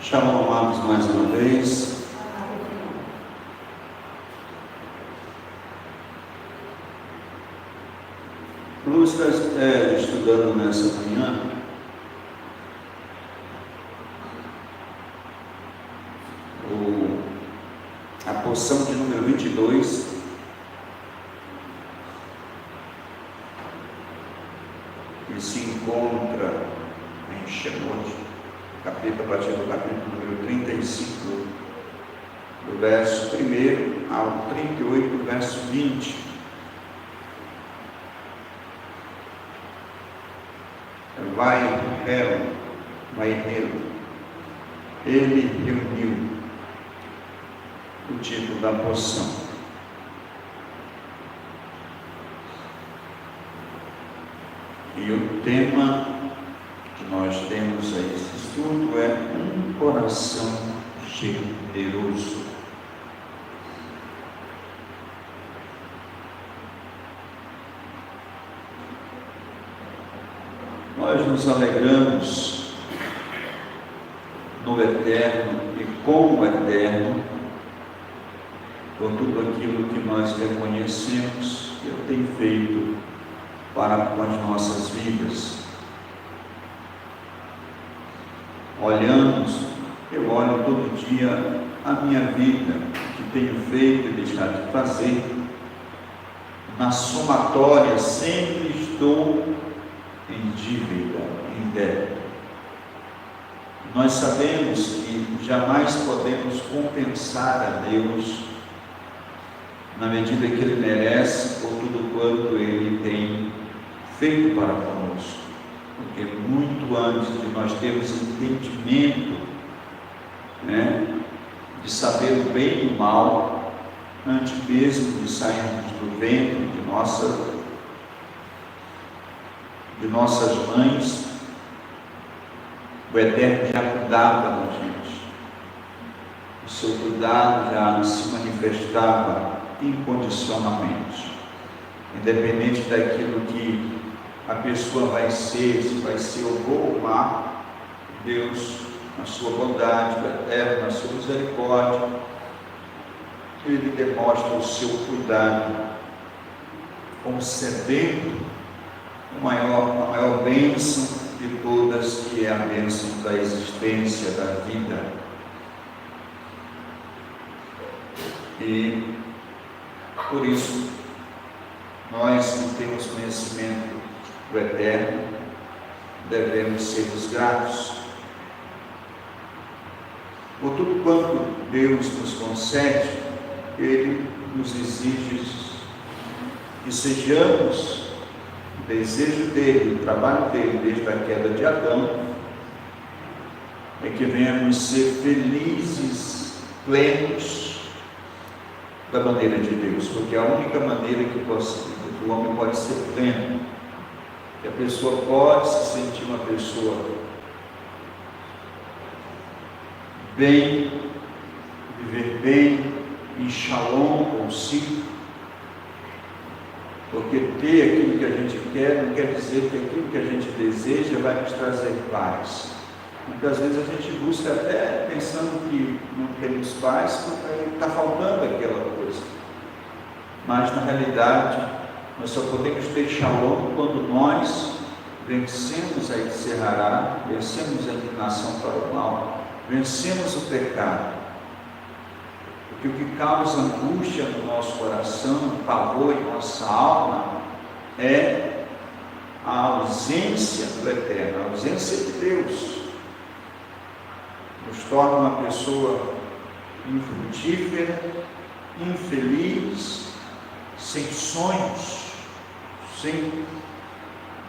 Shalom, amados, mais uma vez. Vamos estar estudando nessa manhã a porção de número 22, que se encontra em Shemot, a partir do capítulo número 35, do verso 1 ao 38, do verso 20. Vai ele reuniu o título da porção. E o tema que nós temos a esse estudo é um coração generoso. Nós nos alegramos no Eterno e com o Eterno por tudo aquilo que nós reconhecemos que Ele tem feito para com as nossas vidas. Eu olho todo dia a minha vida, o que tenho feito e deixado de fazer. Na somatória sempre estou em dívida, em débito. Nós sabemos que jamais podemos compensar a Deus na medida que Ele merece por tudo quanto Ele tem feito para conosco. Porque muito antes de nós termos entendimento, de saber o bem e o mal, antes mesmo de sairmos do ventre de nossas mães, o Eterno já cuidava da gente. O seu cuidado já se manifestava incondicionalmente, independente daquilo que a pessoa vai ser, se vai ser o bom ou má. Deus, na sua bondade, o Eterno, na sua misericórdia, Ele demonstra o seu cuidado, concedendo a maior bênção de todas, que é a bênção da existência, da vida. E por isso, nós que temos conhecimento do Eterno, devemos sermos gratos por tudo quanto Deus nos concede. Ele nos exige que sejamos o desejo dele, o trabalho dele desde a queda de Adão, é que venhamos ser felizes, plenos da maneira de Deus, porque a única maneira que o homem pode ser pleno, que a pessoa pode se sentir uma pessoa bem, viver bem, em shalom consigo, porque ter aquilo que a gente quer não quer dizer que aquilo que a gente deseja vai nos trazer paz. Muitas vezes a gente busca até pensando que não temos paz porque está faltando aquela coisa, mas na realidade nós só podemos ter shalom quando nós vencemos a Yetzirará, vencemos a inclinação para o mal, vencemos o pecado. Porque o que causa angústia no nosso coração, pavor em nossa alma, é a ausência do Eterno, a ausência de Deus. Nos torna uma pessoa infrutífera, infeliz, sem sonhos, sem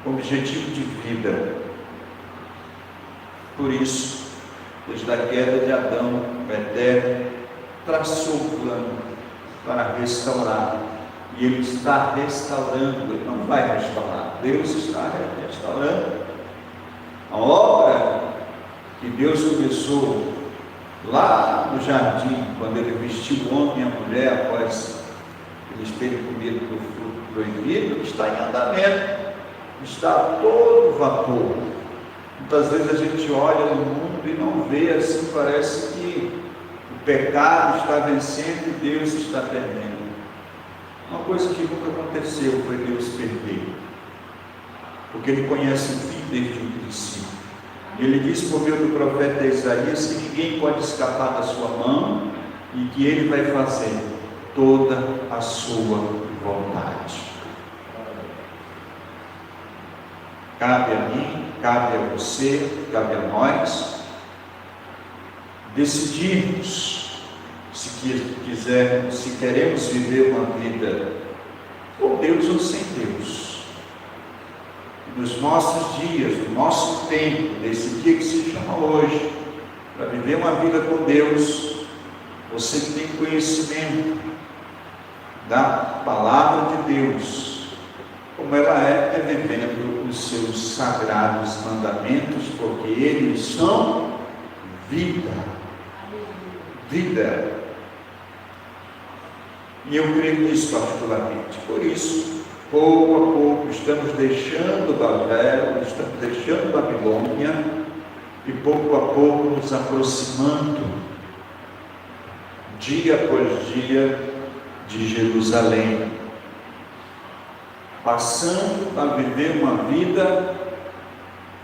objetivo de vida. Por isso, desde a queda de Adão, o Eterno traçou o plano para restaurar, e Ele está restaurando. Ele não vai restaurar, Deus está restaurando. A obra que Deus começou lá no jardim, quando Ele vestiu o homem e a mulher após eles terem comido do fruto proibido, está em andamento, está a todo vapor. Muitas vezes a gente olha no mundo e não vê assim, parece que o pecado está vencendo e Deus está perdendo. Uma coisa que nunca aconteceu foi Deus perder, porque Ele conhece o fim desde o princípio. E Ele diz por meio do profeta Isaías que ninguém pode escapar da sua mão e que Ele vai fazer toda a sua vontade. Cabe a mim, cabe a você, cabe a nós decidirmos se queremos viver uma vida com Deus ou sem Deus. Nos nossos dias, no nosso tempo, nesse dia que se chama hoje, para viver uma vida com Deus, você que tem conhecimento da palavra de Deus, como ela é vivendo os seus sagrados mandamentos, porque eles são vida. Vida. E eu creio nisso particularmente. Por isso, pouco a pouco, estamos deixando Babel, estamos deixando Babilônia, e pouco a pouco nos aproximando, dia após dia, de Jerusalém, passando a viver uma vida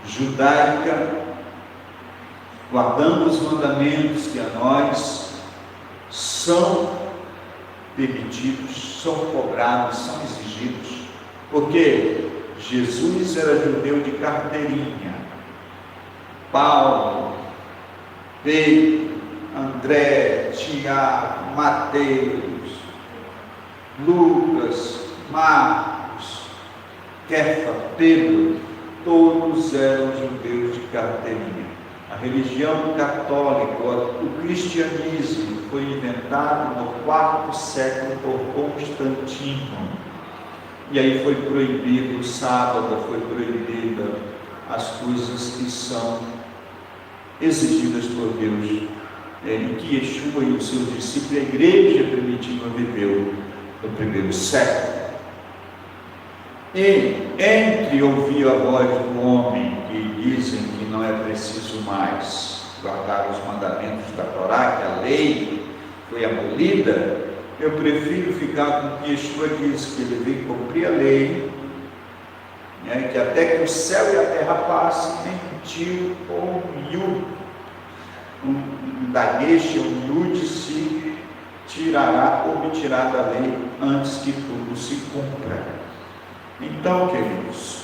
judaica, guardando os mandamentos que a nós são permitidos, são cobrados, são exigidos, porque Jesus era judeu de carteirinha. Paulo, Pedro, André, Tiago, Mateus, Lucas, Marcos, Kefa, Pedro, todos eram judeus de carteirinha. A religião católica, o cristianismo, foi inventado no IV século por Constantino. E aí foi proibido o sábado, foi proibida as coisas que são exigidas por Deus, em que Yeshua e os seus discípulos, a igreja primitiva, viveu no primeiro século. E entre ouvir a voz do homem, que dizem que não é preciso mais guardar os mandamentos da Torá, que a lei foi abolida, eu prefiro ficar com o que Yeshua diz, que ele veio cumprir a lei, que até que o céu e a terra passem, nem um tio ou um yud, um dagueche ou um yud se tirará ou me tirar da lei antes que tudo se cumpra. Então, queridos,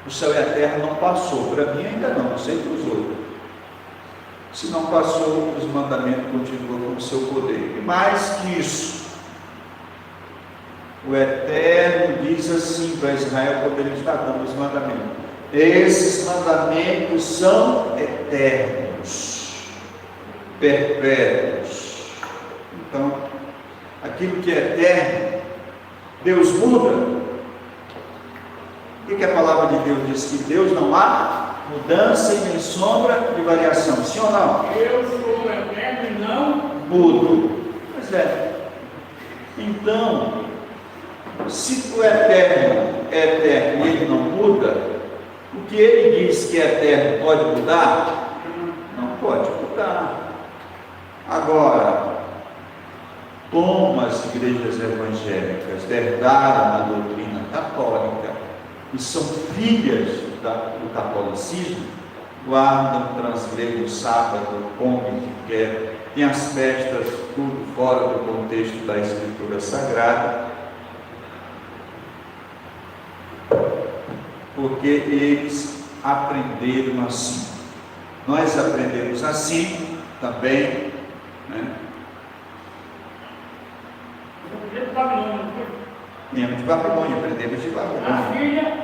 o céu e a terra não passou, para mim ainda não sei para os outros. Se não passou, os mandamentos continuam com o seu poder. E mais que isso, o Eterno diz assim para Israel quando ele está dando os mandamentos: esses mandamentos são eternos, perpétuos. Então, aquilo que é eterno, Deus muda. O que a palavra de Deus diz? Que Deus não há mudança e nem sombra de variação. Sim ou não? Eu sou eterno e não mudo. Pois é. Então, se o eterno é eterno e ele não muda, o que ele diz que é eterno pode mudar? Não pode mudar. Agora, como as igrejas evangélicas herdaram a doutrina católica e são filhas do catolicismo, guardam, transgredem o sábado, comem o que quer, tem as festas, tudo fora do contexto da Escritura Sagrada, porque eles aprenderam assim. Nós aprendemos assim também, né? Viemos de Babilônia, aprendemos de Babilônia. A filha de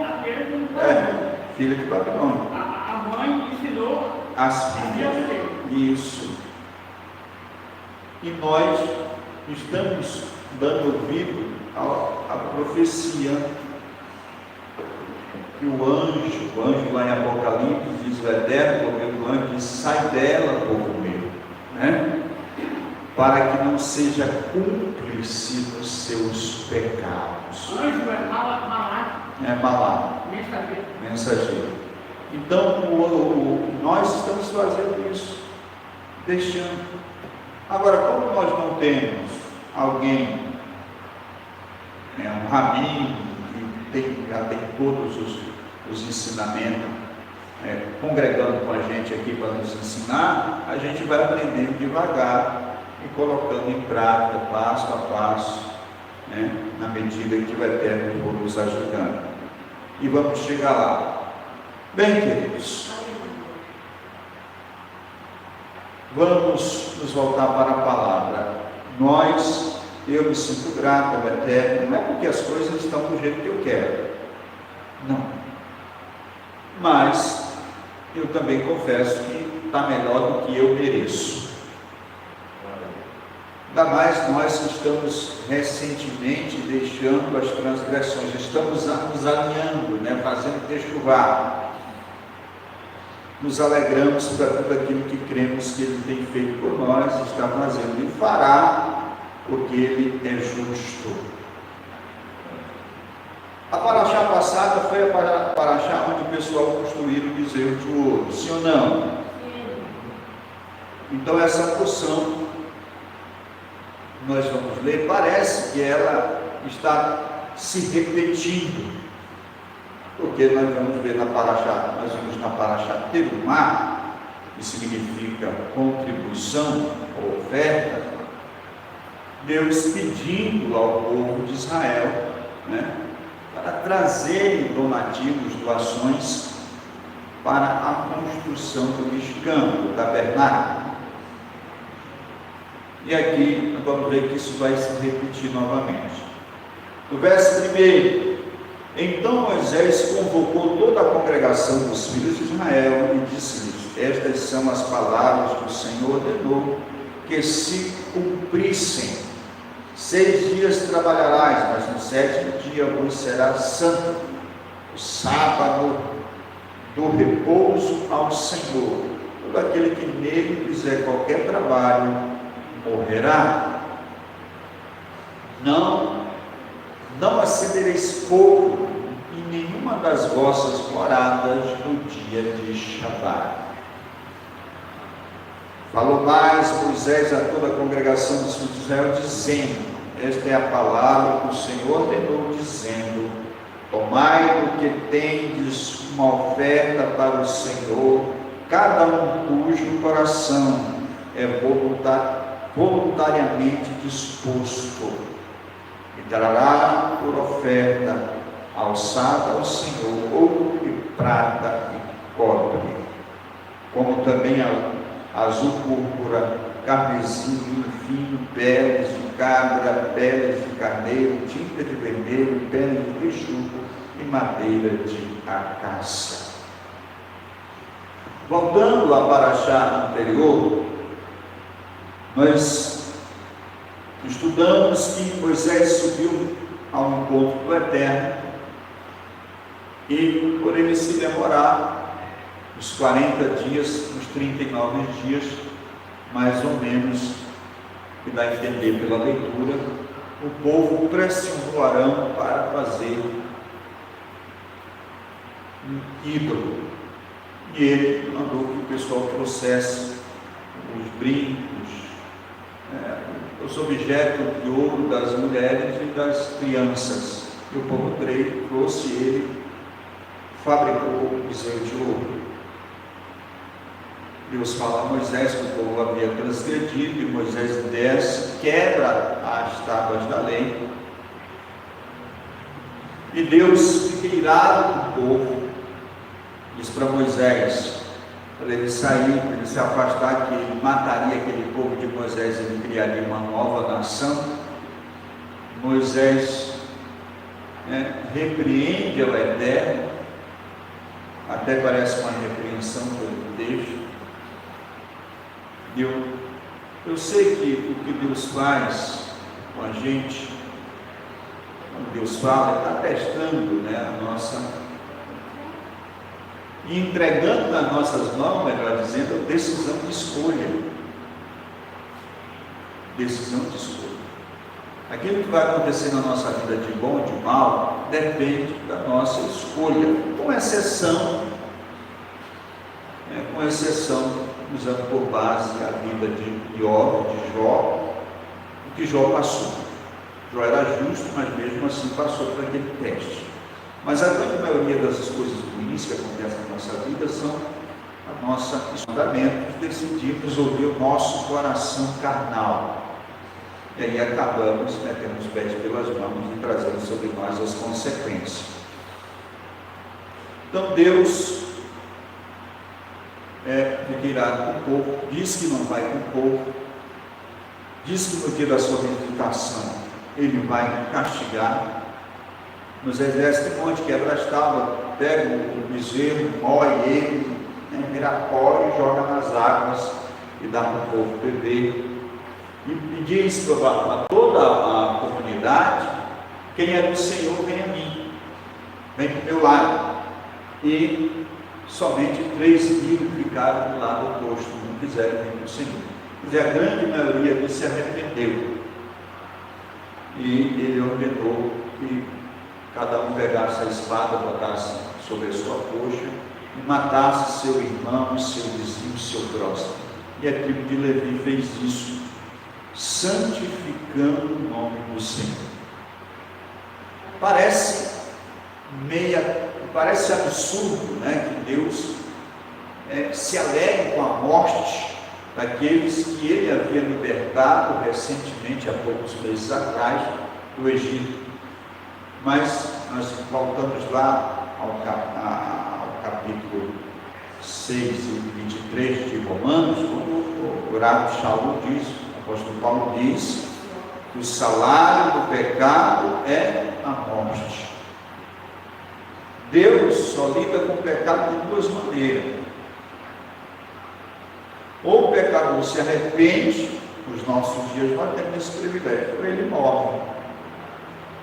Babilônia. Filha de Babilônia. A mãe ensinou as filhas. Isso. E nós estamos dando ouvido à profecia que o anjo lá em Apocalipse diz: o Eterno, por meio do anjo, diz: sai dela, povo meu, né? Para que não seja cúmplice dos seus pecados. Anjo é malá. É malá. Mensageiro. Mensageiro. Então, nós estamos fazendo isso, deixando. Agora, como nós não temos alguém, um rabino, que já tem todos os ensinamentos, congregando com a gente aqui para nos ensinar, a gente vai aprendendo devagar e colocando em prática, passo a passo, na medida que o Eterno for nos ajudando. E vamos chegar lá. Bem, queridos, vamos nos voltar para a palavra. Eu me sinto grato ao Eterno, não é porque as coisas estão do jeito que eu quero, não, mas eu também confesso que está melhor do que eu mereço. Ainda mais nós que estamos recentemente deixando as transgressões, estamos nos alinhando, fazendo texuvar. Nos alegramos por tudo aquilo que cremos que Ele tem feito por nós, está fazendo e fará, porque Ele é justo. A paraxá passada foi a paraxá onde o pessoal construiu o bezerro de ouro, sim ou não? Sim. Então essa porção, nós vamos ler, parece que ela está se repetindo, porque nós vamos ver na paraxá, nós vimos na paraxá Terumá, que significa contribuição ou oferta, Deus pedindo ao povo de Israel, para trazerem donativos, doações para a construção do Mishkan, do tabernáculo. E aqui nós vamos ver que isso vai se repetir novamente. No verso 1, então Moisés convocou toda a congregação dos filhos de Israel e disse-lhes: estas são as palavras que o Senhor ordenou que se cumprissem. 6 dias trabalharás, mas no 7º dia vos será santo, o sábado do repouso ao Senhor. Todo aquele que nele fizer qualquer trabalho morrerá. Não acendereis fogo em nenhuma das vossas moradas no dia de Shabat. Falou mais Moisés a toda a congregação dos filhos de Israel, dizendo: esta é a palavra que o Senhor ordenou, dizendo: tomai do que tendes uma oferta para o Senhor, cada cujo coração é voluntariamente disposto, e trará por oferta alçada ao Senhor ouro e prata e cobre, como também azul, púrpura, carmesim, vinho fino, peles de cabra, peles de carneiro, tinta de vermelho, pele de texugo e madeira de acácia. Voltando à paraxá anterior, nós estudamos que Moisés subiu ao encontro do Eterno e, por ele se demorar os 40 dias, os 39 dias, mais ou menos, que dá a entender pela leitura, o povo pressionou Arão para fazer um ídolo. E ele mandou que o pessoal trouxesse os brincos, os objetos de ouro das mulheres e das crianças. E o povo trouxe ele, fabricou o bezerro de ouro. Deus fala a Moisés que o povo havia transgredido, e Moisés desce, quebra as tábuas da lei, e Deus fica irado com o povo, diz para Moisés, para ele sair, para ele se afastar, que ele mataria aquele povo de Moisés, ele criaria uma nova nação. Moisés repreende ao Eterno, até parece uma repreensão pelo texto. Eu sei que o que Deus faz com a gente, quando Deus fala, está testando a nossa, e entregando nas nossas mãos, melhor dizendo, decisão de escolha. Decisão de escolha. Aquilo que vai acontecer na nossa vida de bom ou de mal, depende da nossa escolha, com exceção com exceção, usando por base a vida de Jó, o que Jó passou. Jó era justo, mas mesmo assim passou por aquele teste. Mas a grande maioria das coisas ruins que acontecem na nossa vida são a nossa fundamento de decidirmos ouvir o nosso coração carnal. E aí acabamos metendo os pés pelas mãos e trazendo sobre nós as consequências. Então Deus fica irado com o povo, diz que não vai com o povo, diz que no dia da sua visitação ele vai castigar. Moisés desce de monte, quebra as tábuas, pega o bezerro, moe ele, vira pó e joga nas águas e dá para o povo beber. E diz para toda a comunidade: quem é do Senhor, vem a mim, vem para o meu lado. E somente 3.000 ficaram do lado oposto, não quiseram vir para o Senhor. Mas a grande maioria deles se arrependeu. E ele ordenou que cada um pegasse a espada, botasse sobre a sua coxa e matasse seu irmão, seu vizinho, seu próximo. E a tribo de Levi fez isso, santificando o nome do Senhor. Parece absurdo, que Deus se alegre com a morte daqueles que ele havia libertado recentemente, há poucos meses atrás, do Egito. Mas nós voltamos lá ao capítulo 6 e 23 de Romanos, quando o oráculo Shaul diz, o apóstolo Paulo diz, que o salário do pecado é a morte. Deus só lida com o pecado de duas maneiras. Ou o pecador se arrepende, nos nossos dias nós temos esse privilégio, ou ele morre.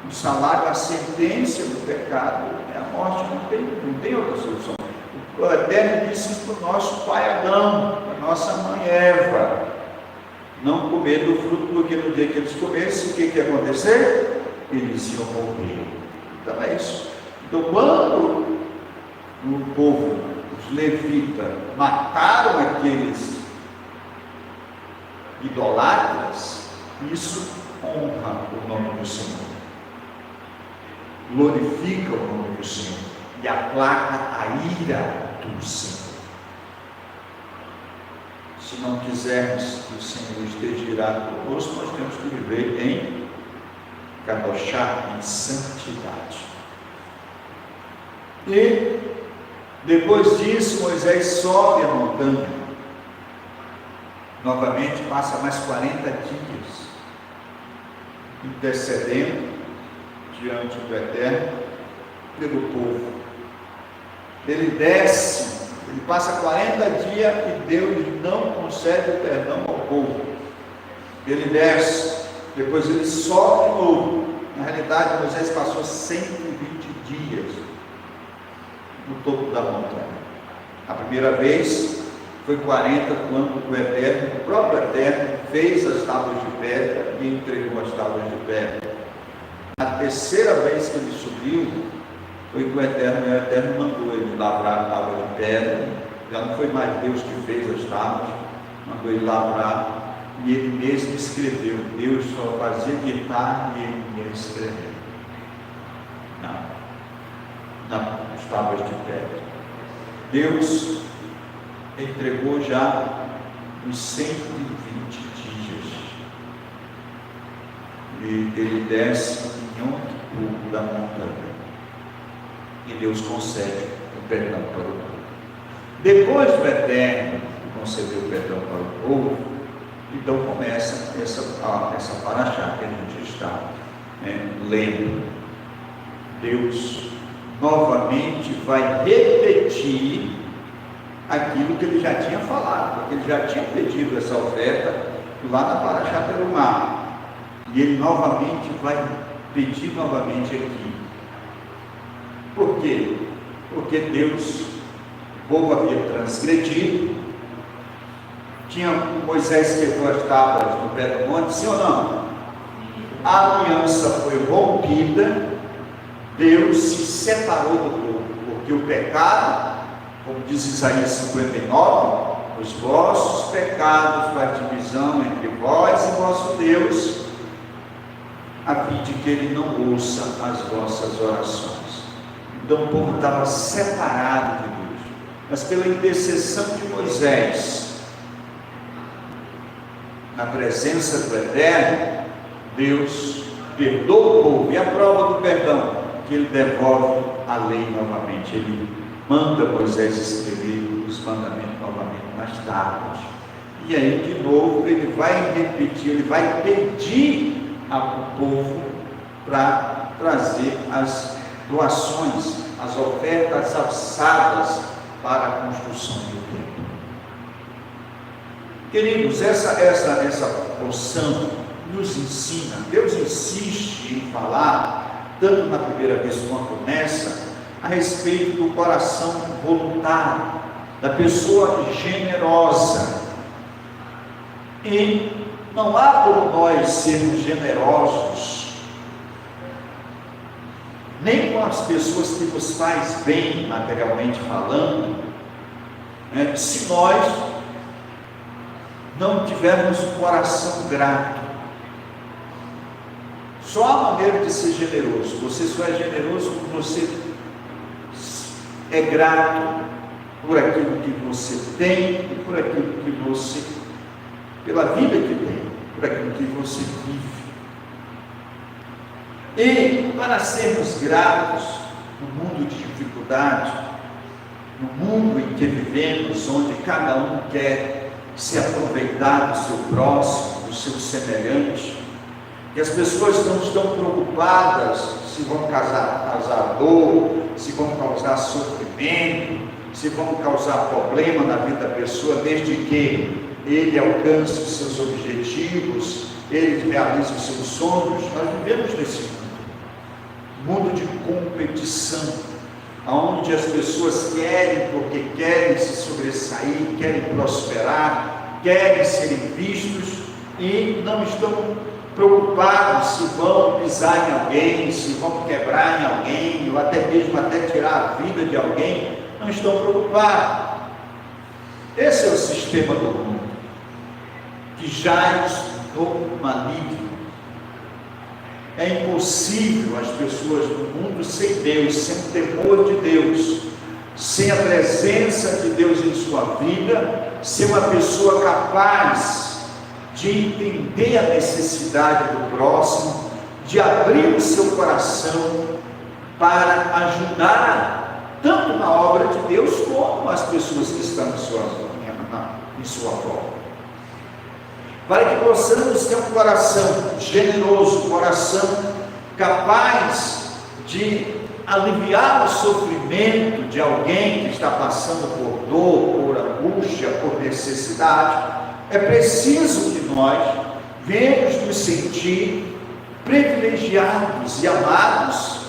O salário, a sentença do pecado é a morte, não tem outra solução. O Eterno disse isso para o nosso pai Adão, para a nossa mãe Eva: não comer do fruto, porque no dia que eles comessem, o que ia acontecer? Eles iam morrer. Então é isso. Então, quando o povo, os levitas, mataram aqueles idolatras, isso honra o nome do Senhor, glorifica o nome do Senhor e aplaca a ira do Senhor. Se não quisermos que o Senhor esteja irado conosco, nós temos que viver em kadoshá, em santidade. E depois disso, Moisés sobe a montanha, novamente passa mais 40 dias intercedendo diante do Eterno pelo povo. Ele desce, ele passa 40 dias e Deus não concede o perdão ao povo. Ele desce, depois ele sobe de novo. Na realidade, Moisés passou 120 dias no topo da montanha. A primeira vez foi 40, quando o próprio Eterno fez as tábuas de pedra e entregou as tábuas de pedra. A terceira vez que ele subiu, foi que o Eterno mandou ele lavrar a tábua de pedra. Já não foi mais Deus que fez as tábuas, mandou ele lavrar, e ele mesmo escreveu. Deus só fazia ditar e ele mesmo escreveu nas tábuas de pedra. Deus entregou já os 120 dias, e ele desce em Yom Kippur da montanha, e Deus concede o perdão para o povo. Depois do Eterno concedeu o perdão para o povo, então começa essa paraxá que a gente está lendo. Deus novamente vai repetir aquilo que ele já tinha falado, porque ele já tinha pedido essa oferta lá na paraxá pelo mar, e ele novamente vai pedir novamente aqui. Por quê? Porque Deus, o povo havia transgredido, Moisés quebrou as tábuas no pé do monte, sim ou não? A aliança foi rompida, Deus se separou do povo, porque o pecado como diz Isaías 59, os vossos pecados faz divisão entre vós e vosso Deus, a fim de que ele não ouça as vossas orações. Então o povo estava separado de Deus, mas pela intercessão de Moisés, na presença do Eterno, Deus perdoa o povo. E a prova do perdão, que ele devolve a lei novamente. Ele manda Moisés escrever os mandamentos novamente nas tábuas. E aí de novo ele vai repetir, ele vai pedir ao povo para trazer as doações, as ofertas alçadas para a construção do templo. Queridos, essa porção nos ensina, Deus insiste em falar, tanto na primeira vez quanto nessa, a respeito do coração voluntário, da pessoa generosa. E não há por nós sermos generosos, nem com as pessoas que nos faz bem, materialmente falando, se nós não tivermos um coração grato. Só há maneira de ser generoso. Você só é generoso quando você é grato por aquilo que você tem e por aquilo que você, pela vida que tem, por aquilo que você vive. E para sermos gratos no mundo de dificuldade, no mundo em que vivemos, onde cada um quer se aproveitar do seu próximo, do seu semelhante, que as pessoas não estão preocupadas se vão causar dor, se vão causar sofrimento, se vão causar problema na vida da pessoa, desde que ele alcance os seus objetivos, ele realize os seus sonhos. Nós vivemos nesse mundo de competição, onde as pessoas querem, porque querem se sobressair, querem prosperar, querem serem vistos e não estão preocupados se vão pisar em alguém, se vão quebrar em alguém, ou até mesmo tirar a vida de alguém. Não estão preocupados. Esse é o sistema do mundo, que jaz no maligno. É impossível as pessoas do mundo sem Deus, sem o temor de Deus, sem a presença de Deus em sua vida, ser uma pessoa capaz de entender a necessidade do próximo, de abrir o seu coração para ajudar tanto na obra de Deus como as pessoas que estão em sua volta. Para que possamos ter um coração generoso, um coração capaz de aliviar o sofrimento de alguém que está passando por dor, por angústia, por necessidade, é preciso que nós venhamos nos sentir privilegiados e amados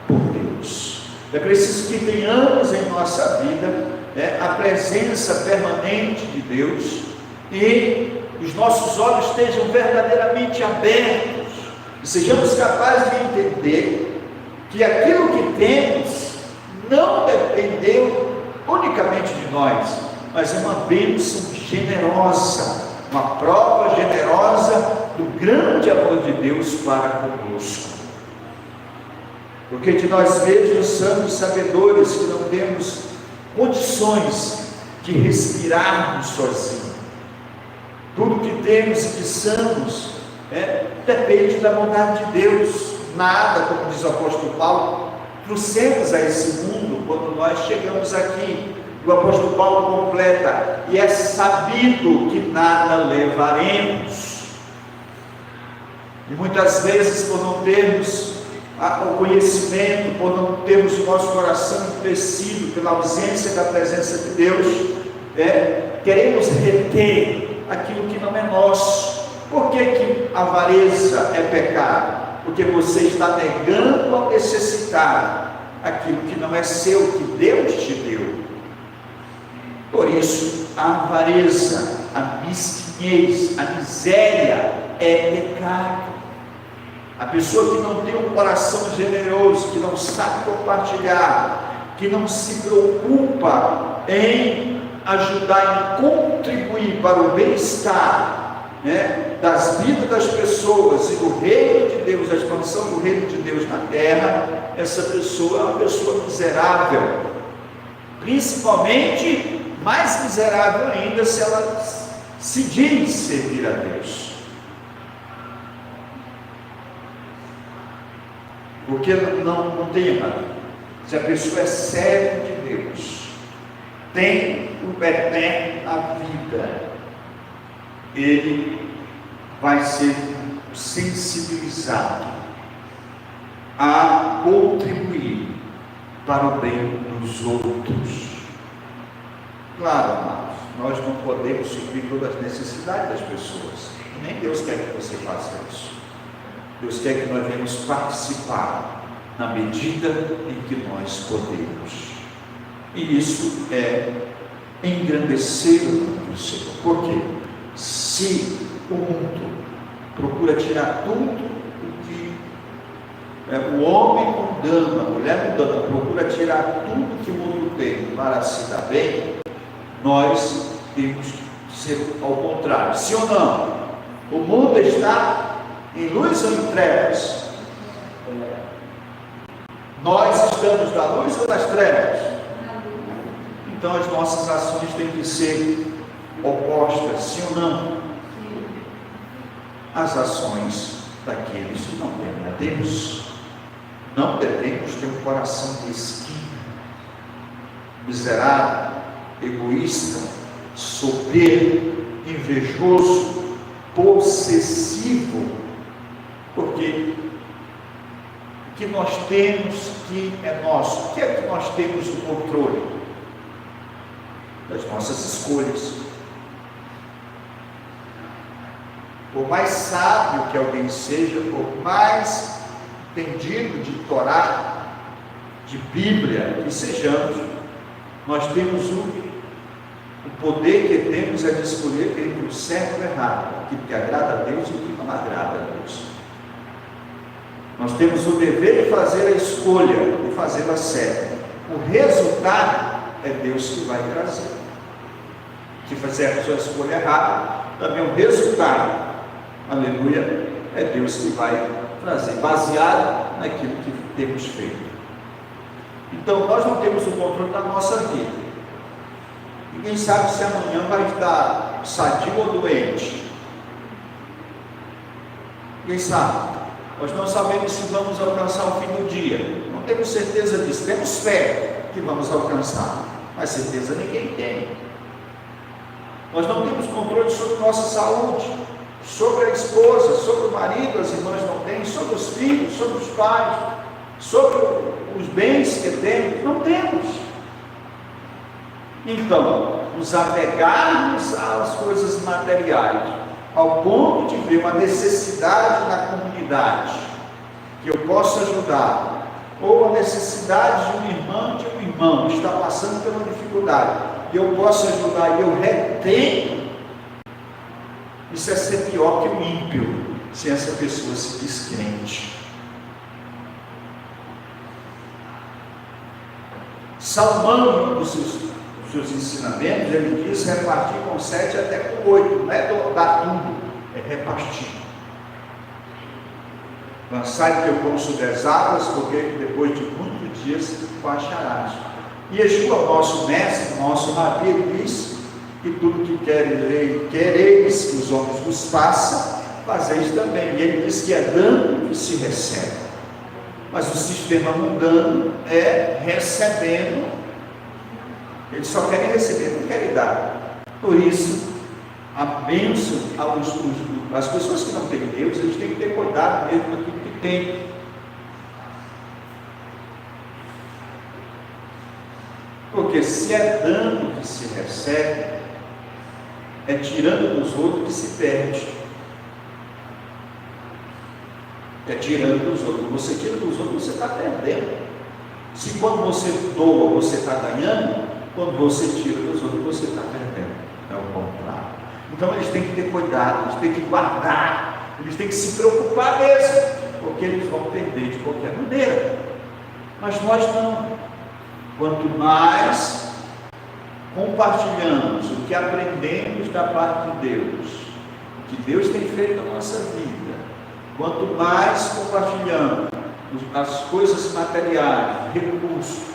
por Deus. É preciso que tenhamos em nossa vida a presença permanente de Deus e os nossos olhos estejam verdadeiramente abertos e sejamos capazes de entender que aquilo que temos não dependeu unicamente de nós, mas é uma bênção generosa, uma prova generosa do grande amor de Deus para conosco. Porque de nós mesmos somos sabedores que não temos condições de respirarmos sozinhos. Tudo que temos e que somos depende da bondade de Deus. Nada, como diz o apóstolo Paulo, trouxemos a esse mundo quando nós chegamos aqui. O apóstolo Paulo completa: e é sabido que nada levaremos. E muitas vezes, por não termos o conhecimento, por não termos o nosso coração endurecido pela ausência da presença de Deus, queremos reter aquilo que não é nosso. Por que a avareza é pecado? Porque você está negando ao necessitado aquilo que não é seu, que Deus te deu. Por isso, a avareza, a mesquinhez, a miséria é pecado. A pessoa que não tem um coração generoso, que não sabe compartilhar, que não se preocupa em ajudar, em contribuir para o bem-estar, né, das vidas das pessoas e do reino de Deus, a expansão do reino de Deus na terra, essa pessoa é uma pessoa miserável, principalmente mais miserável ainda se ela se diz servir a Deus. Porque não tem errado. Se a pessoa é serva de Deus, tem o eterno na vida, ele vai ser sensibilizado a contribuir para o bem dos outros. Claro, amados, nós não podemos suprir todas as necessidades das pessoas, nem Deus quer que você faça isso. Deus quer que nós venhamos participar na medida em que nós podemos. E isso é engrandecer o nome do Senhor. Por quê? Se o mundo procura tirar tudo o que o homem mundano, a mulher mundana procura tirar tudo que o mundo tem para se dar bem, nós temos que ser ao contrário. Sim ou não? O mundo está em luz ou em trevas? Nós estamos na luz ou nas trevas? Então as nossas ações têm que ser opostas, sim ou não? As ações daqueles que não temem a Deus. Não devemos ter um coração mesquinho, miserável, egoísta, soberbo, invejoso, possessivo, porque o que nós temos que é nosso, o que é que nós temos o controle? Das nossas escolhas. Por mais sábio que alguém seja, por mais entendido de Torá, de Bíblia que sejamos, nós temos o poder que temos é de escolher entre o certo e o errado, o que agrada a Deus e o que não agrada a Deus. Nós temos o dever de fazer a escolha e fazê-la certa. O resultado é Deus que vai trazer. Se fizer a sua escolha errada, também o resultado, aleluia, é Deus que vai trazer, baseado naquilo que temos feito. Então nós não temos o controle da nossa vida. Ninguém sabe se amanhã vai estar sadio ou doente. Ninguém sabe. Nós não sabemos se vamos alcançar o fim do dia. Não temos certeza disso. Temos fé que vamos alcançar, mas certeza ninguém tem. Nós não temos controle sobre nossa saúde, sobre a esposa, sobre o marido, as irmãs não têm, sobre os filhos, sobre os pais, sobre os bens que temos. Não temos. Então, nos apegarmos às coisas materiais, ao ponto de ver uma necessidade na comunidade, que eu possa ajudar, ou a necessidade de uma irmã, de um irmão, que está passando por uma dificuldade, e eu posso ajudar, e eu retenho, isso é ser pior que o ímpio, se essa pessoa se diz crente. Salmão, nos seus ensinamentos, ele diz repartir com 7 até com 8, não é dar tudo, é repartir. Lançai teu pão sobre as águas, porque depois de muitos dias tu acharás. E Yeshua, nosso mestre, nosso rabi, diz que tudo que quereis que os homens vos façam, fazeis também. E ele diz que é dando que se recebe. Mas o sistema mundano é recebendo. Eles só querem receber, não querem dar. Por isso, a bênção as pessoas que não têm Deus, eles têm que ter cuidado mesmo daquilo que tem. Porque se é dando que se recebe, é tirando dos outros que se perde. É tirando dos outros. Você tira dos outros, você está perdendo. Se quando você doa, você está ganhando, quando você tira dos outros, você está perdendo. É o contrário. Então eles têm que ter cuidado, eles têm que guardar, eles têm que se preocupar mesmo, porque eles vão perder de qualquer maneira. Mas nós não. quanto mais compartilhamos o que aprendemos da parte de Deus, o que Deus tem feito na nossa vida, quanto mais compartilhamos as coisas materiais, recursos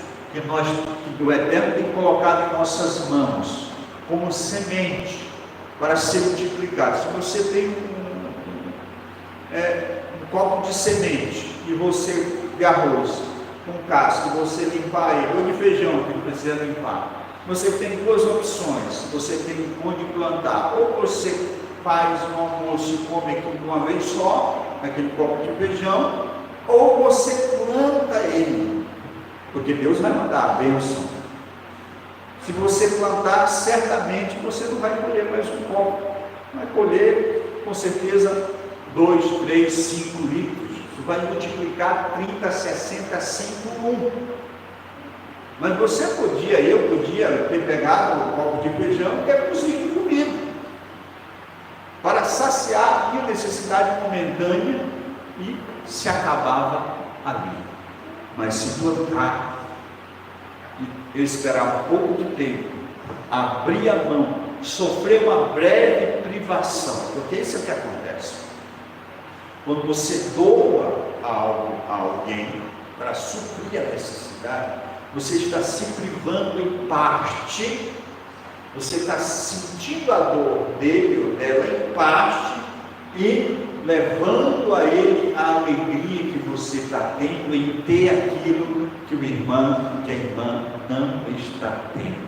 que o Eterno tem colocado em nossas mãos, como semente, para ser multiplicado. Se você tem um copo de semente, e você de arroz, com casca, e você limpar ele, ou de feijão, que precisa limpar, você tem duas opções. Você tem onde plantar, ou você faz um almoço e come aquilo de uma vez só, aquele copo de feijão, ou você planta ele, porque Deus vai mandar a bênção. Se você plantar, certamente você não vai colher mais um copo, vai colher com certeza 2, 3, 5 litros. Isso vai multiplicar 30, 60, 100 por 1. Mas eu podia ter pegado um copo de feijão e ter cozido e comido, para saciar a minha necessidade momentânea, e se acabava ali. Mas se plantar e esperar um pouco de tempo, abrir a mão, sofrer uma breve privação, porque isso é o que acontece. Quando você doa algo a alguém para suprir a necessidade, você está se privando em parte, você está sentindo a dor dele ou dela em parte, e levando a ele a alegria que você está tendo em ter aquilo que o irmão, que a irmã não está tendo.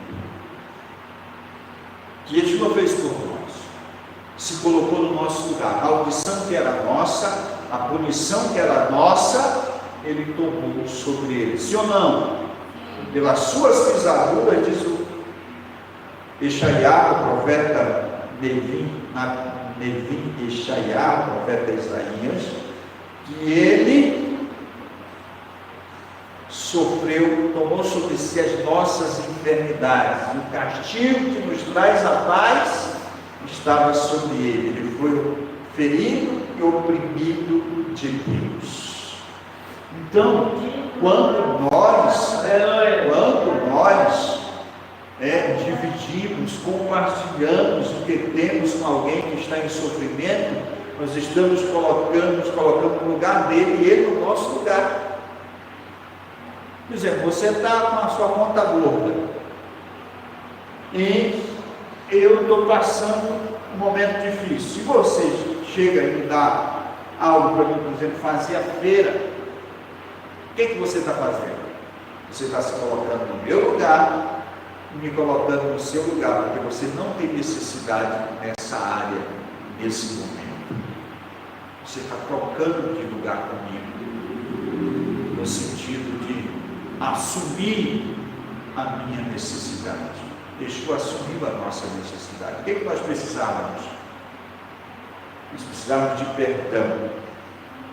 Que Yeshua fez por nós, se colocou no nosso lugar. A audição que era nossa, a punição que era nossa, ele tomou sobre ele. Sim ou não? Pelas suas pisaduras, diz o Eshaiá, o profeta Nevi Eshaiá, o profeta Isaías, que ele sofreu, tomou sobre si as nossas enfermidades, o castigo que nos traz a paz estava sobre ele. Ele foi ferido e oprimido de Deus. Então, quando nós dividimos, compartilhamos o que temos com alguém que está em sofrimento, nós estamos nos colocando no lugar dele e ele no nosso lugar. Por exemplo, você está com a sua conta gorda e eu estou passando um momento difícil. Se você chega e me dá algo para mim, por exemplo, fazer a feira, o que você está fazendo? Você está se colocando no meu lugar, me colocando no seu lugar, porque você não tem necessidade nessa área, nesse momento. Você está trocando de lugar comigo, no sentido de assumir a minha necessidade. Yeshua assumiu a nossa necessidade. O que nós precisávamos? Nós precisávamos de perdão.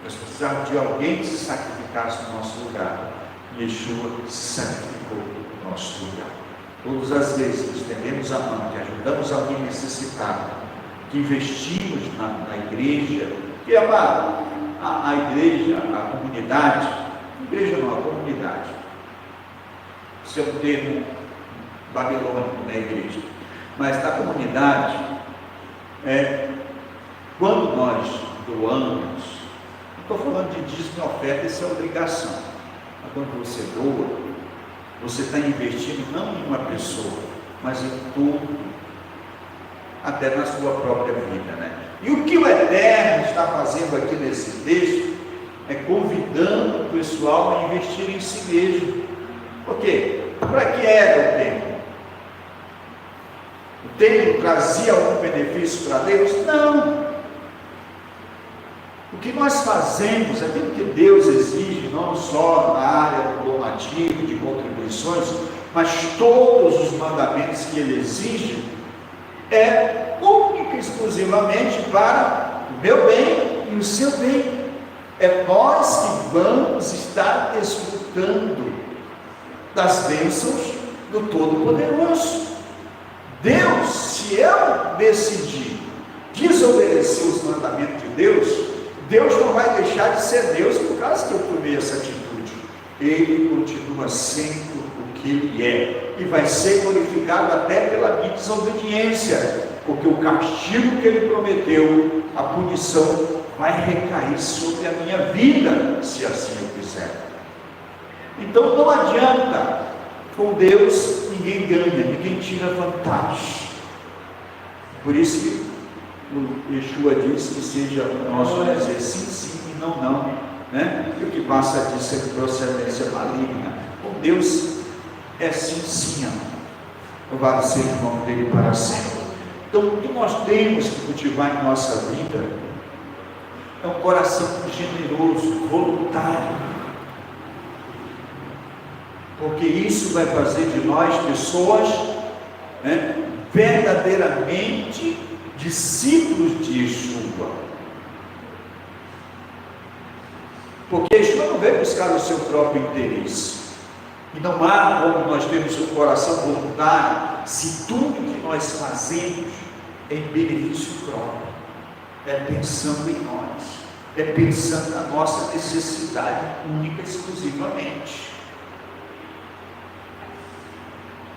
Nós precisávamos de alguém que se sacrificasse no nosso lugar. Yeshua se sacrificou no nosso lugar. Todas as vezes que estendemos a mão, que ajudamos alguém necessitado, que investimos na igreja, que é a igreja, a comunidade, igreja não, a comunidade. Isso é um termo babilônico, né, igreja? Mas na comunidade, quando nós doamos, não estou falando de dízimo e oferta, isso é obrigação. Mas quando você doa, você está investindo não em uma pessoa, mas em tudo, até na sua própria vida, né? E o que o Eterno está fazendo aqui nesse texto é convidando o pessoal a investir em si mesmo. Por quê? Para que era o templo? O templo trazia algum benefício para Deus? Não. O que nós fazemos, aquilo que Deus exige, não só na área do donativo, de contribuições, mas todos os mandamentos que Ele exige, é única e exclusivamente para o meu bem e o seu bem. É nós que vamos estar desfrutando das bênçãos do Todo-Poderoso. Deus, se eu decidir desobedecer os mandamentos de Deus, Deus não vai deixar de ser Deus por causa que eu tomei essa atitude. Ele continua sendo o que Ele é, e vai ser glorificado até pela minha desobediência, porque o castigo que Ele prometeu, a punição, vai recair sobre a minha vida, se assim eu quiser. Então não adianta, com Deus ninguém ganha, ninguém tira vantagem. Por isso que o Yeshua diz que seja nosso dizer sim, sim e não, não, né? E o que passa disso é procedência maligna. Com Deus é sim, sim, amor. Louvado seja o nome dele para sempre. Então, o que nós temos que cultivar em nossa vida é um coração generoso, voluntário, porque isso vai fazer de nós pessoas, né, verdadeiramente discípulos de Yeshua. Porque Yeshua não veio buscar o seu próprio interesse, e não há como nós termos um coração voluntário se tudo que nós fazemos é em benefício próprio, é pensando em nós, é pensando na nossa necessidade única e exclusivamente.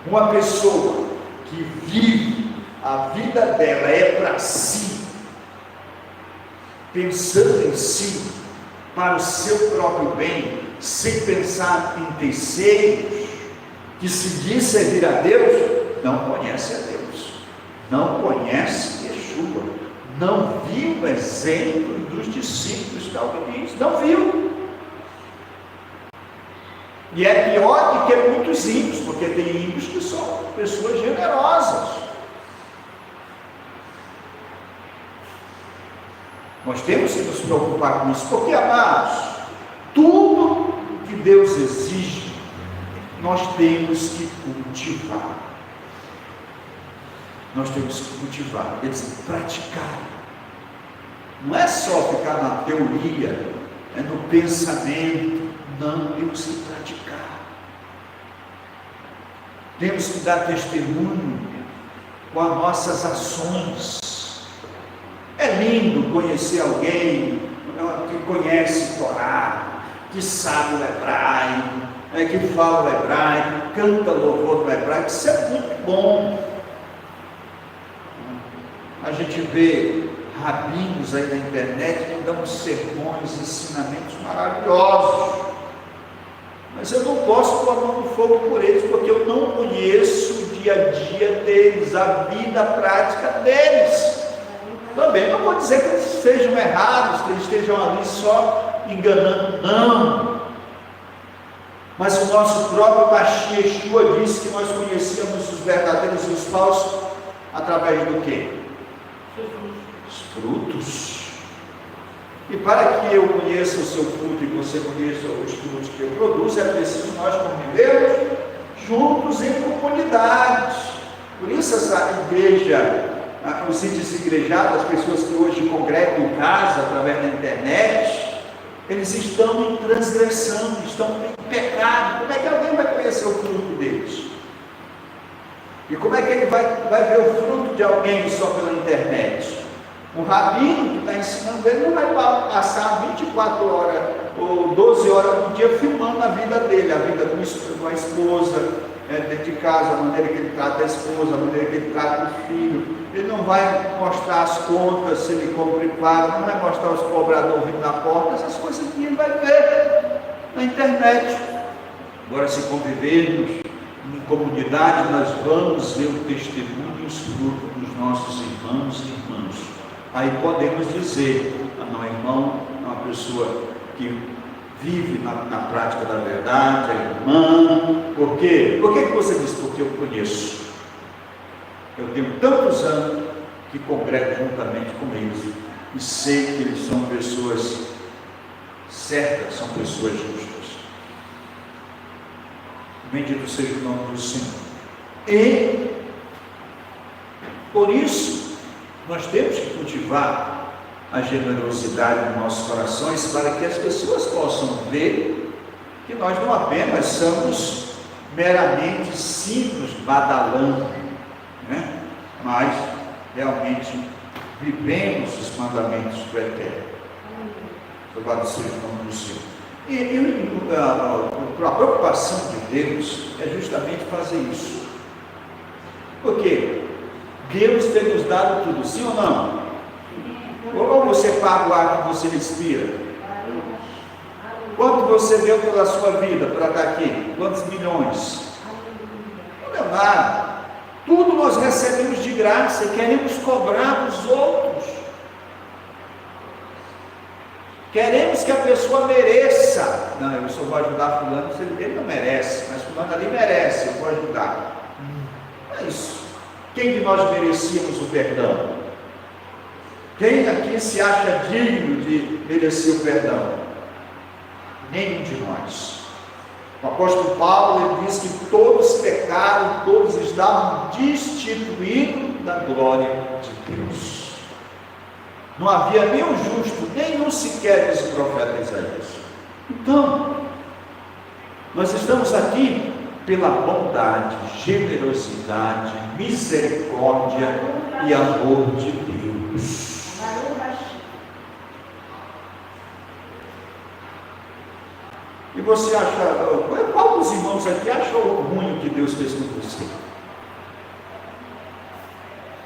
Uma pessoa que vive a vida dela é para si, pensando em si, para o seu próprio bem, sem pensar em terceiros, que se diz servir a Deus, não conhece a Deus, não conhece Yeshua, não viu o exemplo dos discípulos calvinistas, não viu. E é pior do que muitos ímpios, porque tem ímpios que são pessoas generosas. Nós temos que nos preocupar com isso, porque, amados, tudo que Deus exige, nós temos que cultivar. Nós temos que cultivar, quer dizer, praticar. Não é só ficar na teoria, é no pensamento. Não, temos que praticar. Temos que dar testemunho com as nossas ações. É lindo conhecer alguém que conhece Torá, que sabe o hebraico, que fala o hebraico, canta louvor do hebraico. Isso é muito bom. A gente vê rabinos aí na internet que dão sermões, ensinamentos maravilhosos. Mas eu não posso pôr a mão no fogo por eles, porque eu não conheço o dia a dia deles, a vida prática deles. Também não vou dizer que eles sejam errados, que eles estejam ali só enganando, não. Mas o nosso próprio Mashiach Yeshua disse que nós conhecíamos os verdadeiros e os falsos através do quê? Os frutos. E para que eu conheça o seu fruto e você conheça os frutos que eu produzo, é preciso nós convivermos juntos em comunidades. Por isso essa igreja, os desigrejados, as pessoas que hoje congregam em casa, através da internet, eles estão em transgressão, estão em pecado. Como é que alguém vai conhecer o fruto deles? E como é que ele vai ver o fruto de alguém só pela internet? O rabino que está ensinando ele não vai passar 24 horas ou 12 horas por dia filmando a vida dele, a vida com a esposa, dentro de casa, a maneira que ele trata a esposa, a maneira que ele trata o filho. Ele não vai mostrar as contas, se ele compra e paga, não vai mostrar os cobradores vindo na porta, essas coisas que ele vai ver na internet. Agora, se convivermos em comunidade, nós vamos ver o testemunho e os frutos dos nossos irmãos e irmãs. Aí podemos dizer, não, irmão, é uma pessoa que vive na prática da verdade, é irmã. Por quê? Por que você diz? Porque eu conheço. Eu tenho tantos anos que congrego juntamente com eles e sei que eles são pessoas certas, são pessoas justas. Bendito seja o nome do Senhor. E por isso nós temos que cultivar a generosidade nos nossos corações para que as pessoas possam ver que nós não apenas somos meramente simples badalando, né? Mas realmente vivemos os mandamentos do Eterno. Louvado seja o nome do Senhor. A preocupação de Deus é justamente fazer isso. Por quê? Deus tem nos dado tudo, sim ou não? Ou você paga o ar que você respira? Quanto você deu pela sua vida para estar aqui? Quantos milhões? Não deu nada. Tudo nós recebemos de graça e queremos cobrar dos outros. Queremos que a pessoa mereça. Não, eu só vou ajudar fulano, ele não merece, mas fulano ali merece, eu vou ajudar. É isso. Quem de nós merecíamos o perdão? Quem aqui se acha digno de merecer o perdão? Nenhum de nós. O apóstolo Paulo, ele diz que todos pecaram, todos estavam destituídos da glória de Deus. Não havia nenhum justo, nenhum sequer, diz o profeta Isaías. Então, nós estamos aqui pela bondade, generosidade, misericórdia e amor de Deus. E você acha, qual dos irmãos aqui achou ruim o que Deus fez com você?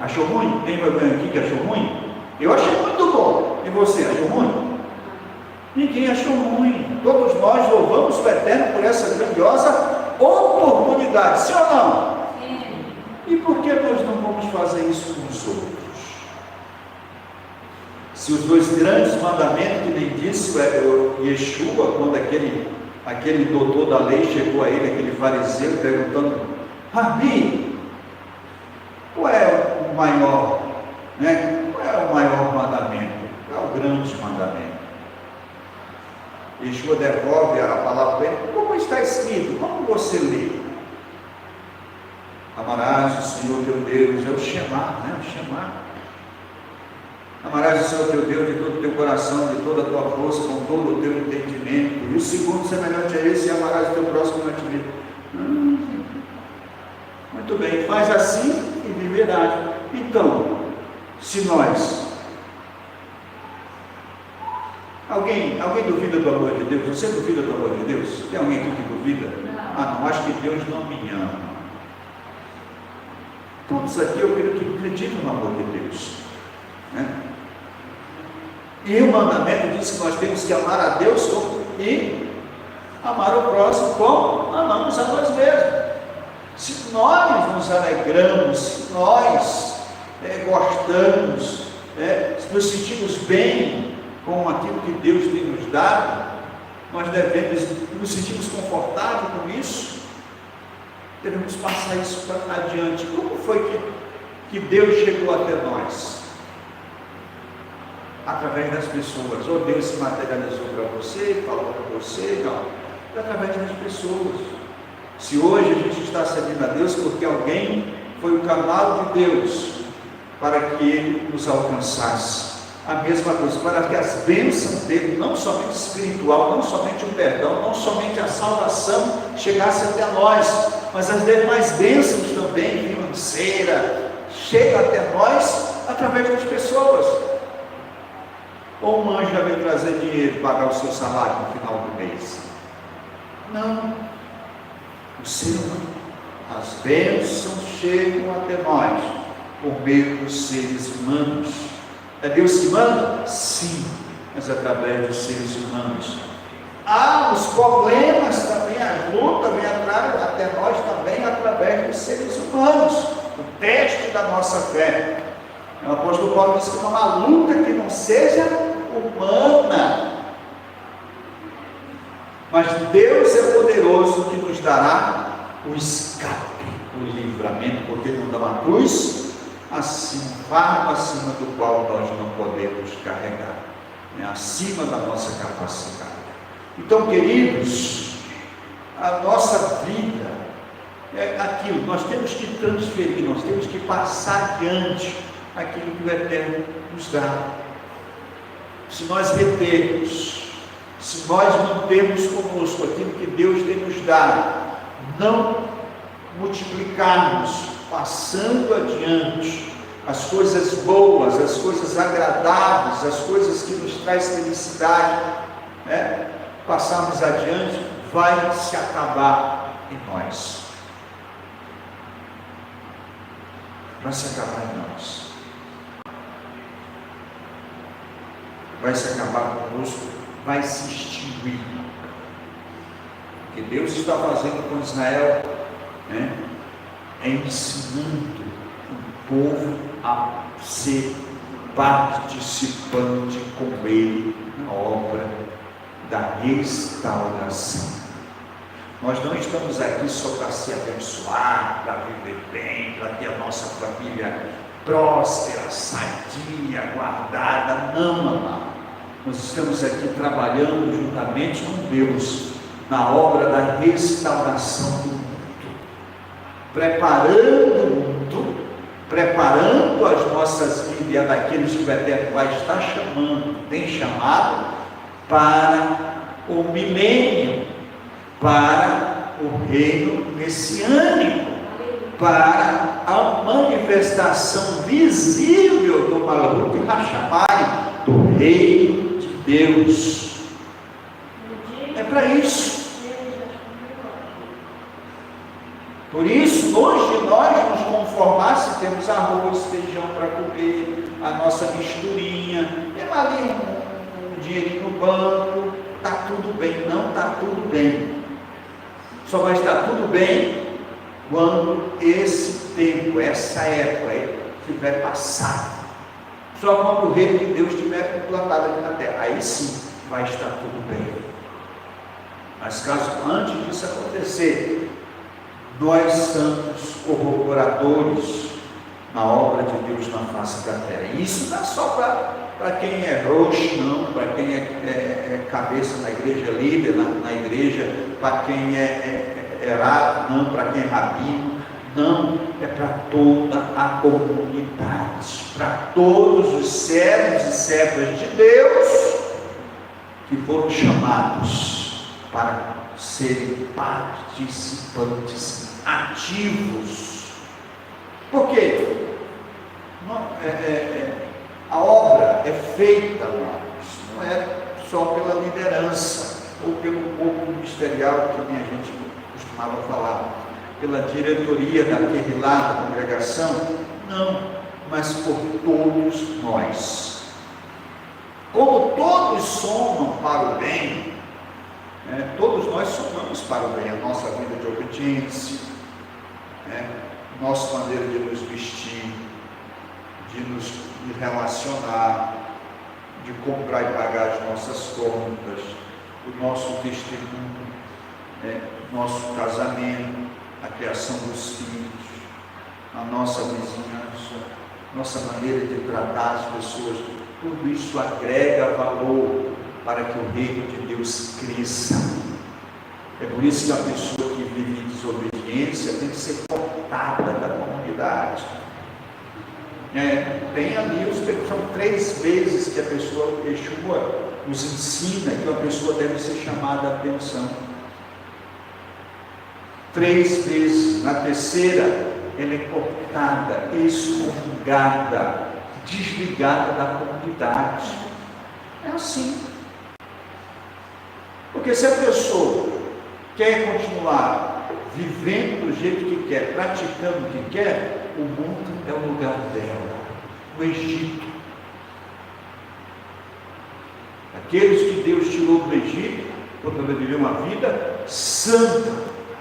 Achou ruim? Tem alguém aqui que achou ruim? Eu achei muito bom. E você, achou ruim? Ninguém achou ruim. Todos nós louvamos o Eterno por essa grandiosa oportunidade, sim ou não? Sim. E por que nós não vamos fazer isso com os outros? Se os dois grandes mandamentos, que nem disse o Yeshua, quando aquele doutor da lei chegou a ele, aquele fariseu, perguntando: Rabi, qual é o maior, né? Qual é o maior mandamento? Qual é o grande mandamento? Yeshua devolve a palavra para ele: como está escrito? Como você lê? Amarás o Senhor teu Deus, é o Shema, né? O Shema. Amarás o Senhor teu Deus de todo o teu coração, de toda a tua força, com todo o teu entendimento. E o segundo semelhante a esse, amarás o teu próximo como a ti mesmo. Muito bem, faz assim e viverás. Então, se nós... Alguém duvida do amor de Deus? Você duvida do amor de Deus? Tem alguém aqui que duvida? Não, acho que Deus não me ama. Todos aqui eu creio que acreditam no amor de Deus, né? E o mandamento diz que nós temos que amar a Deus e amar o próximo como amamos a nós mesmos. Se nós nos alegramos, se nós gostamos, nos sentimos bem com aquilo que Deus tem nos dado, nós devemos nos sentimos confortáveis com isso, devemos passar isso para adiante. Como foi que Deus chegou até nós? Através das pessoas. Ou Deus se materializou para você, falou para você, não. Através das pessoas. Se hoje a gente está servindo a Deus porque alguém foi o canal de Deus para que Ele nos alcançasse. A mesma coisa, para que as bênçãos dele, não somente espiritual, não somente o perdão, não somente a salvação chegasse até nós, mas as demais bênçãos também, financeira, chegam até nós através das pessoas. Ou um anjo já veio trazer dinheiro para pagar o seu salário no final do mês? Não. O ser humano. As bênçãos chegam até nós por meio dos seres humanos. É Deus que manda? Sim, mas através dos seres humanos. Os problemas também, as lutas vêm até nós também através dos seres humanos. O teste da nossa fé. O apóstolo Paulo diz que não há luta que não seja humana. Mas Deus é poderoso que nos dará o escape, o livramento, porque não dá uma cruz acima, fardo acima do qual nós não podemos carregar, acima da nossa capacidade. Então, queridos, a nossa vida é aquilo, nós temos que transferir, nós temos que passar adiante aquilo que o Eterno nos dá. Se nós retermos, se nós mantermos conosco aquilo que Deus tem nos dado, não multiplicarmos, passando adiante as coisas boas, as coisas agradáveis, as coisas que nos traz felicidade, passarmos adiante, vai se acabar em nós. Vai se acabar em nós. Vai se acabar conosco, vai se extinguir. O que Deus está fazendo com Israel, né, é ensinando o povo a ser participante com Ele na obra da restauração. Nós não estamos aqui só para se abençoar, para viver bem, para ter a nossa família próspera, sadia, guardada. Não, amado. Nós estamos aqui trabalhando juntamente com Deus na obra da restauração do mundo, preparando o mundo, preparando as nossas vidas e a daqueles que o Eterno vai estar chamando, tem chamado para o milênio, para o reino messiânico, para a manifestação visível do Malhut Hashamayim, do reino de Deus. É para isso. Por isso, longe de nós nos conformar se temos arroz, feijão para comer, a nossa misturinha, tem ali um dinheirinho no banco, está tudo bem. Não está tudo bem. Só vai estar tudo bem quando esse tempo, essa época tiver passado. Só quando o reino de Deus estiver implantado aqui na terra, aí sim vai estar tudo bem. Mas caso antes disso acontecer, nós somos corroboradores na obra de Deus na face da terra. E isso não é só para quem é roxo, não, para quem é cabeça na igreja, líder na igreja, para quem é errado, não, para quem é rabino, não, é para toda a comunidade, para todos os servos e servas de Deus que foram chamados para serem participantes ativos. Por quê? A obra é feita, não é só pela liderança ou pelo corpo ministerial que a gente costumava falar, pela diretoria daquele lá da congregação, não, mas por todos nós. Como todos somam para o bem, todos nós somamos para o bem, a nossa vida de obediência, nossa maneira de nos vestir, de nos relacionar, de comprar e pagar as nossas contas, o nosso testemunho, nosso casamento, a criação dos filhos, a nossa vizinhança, nossa maneira de tratar as pessoas, tudo isso agrega valor para que o reino de Deus cresça. É por isso que a pessoa que vive em desobediência tem que ser cortada da comunidade. Tem ali, são 3 vezes que a pessoa, Yeshua nos ensina que a pessoa deve ser chamada a atenção. 3 vezes. Na terceira, ela é cortada, excomungada, desligada da comunidade. É assim. Porque se a pessoa quer continuar vivendo do jeito que quer, praticando o que quer, o mundo é o lugar dela, o Egito. Aqueles que Deus tirou do Egito, para poder viver uma vida santa,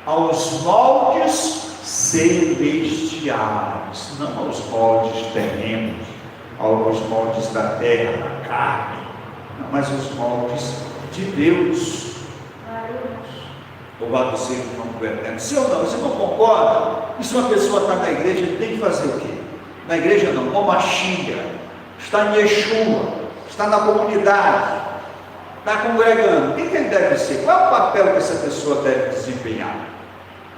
aos moldes celestiais, não aos moldes terrenos, aos moldes da terra, da carne, não, mas aos moldes de Deus. Louvado seja o nome do Eterno. Se ou não, você não concorda? E se uma pessoa está na igreja, ele tem que fazer o quê? Na igreja não, como a Xinga, está em Yeshua, está na comunidade, está congregando. O que ele deve ser? Qual é o papel que essa pessoa deve desempenhar?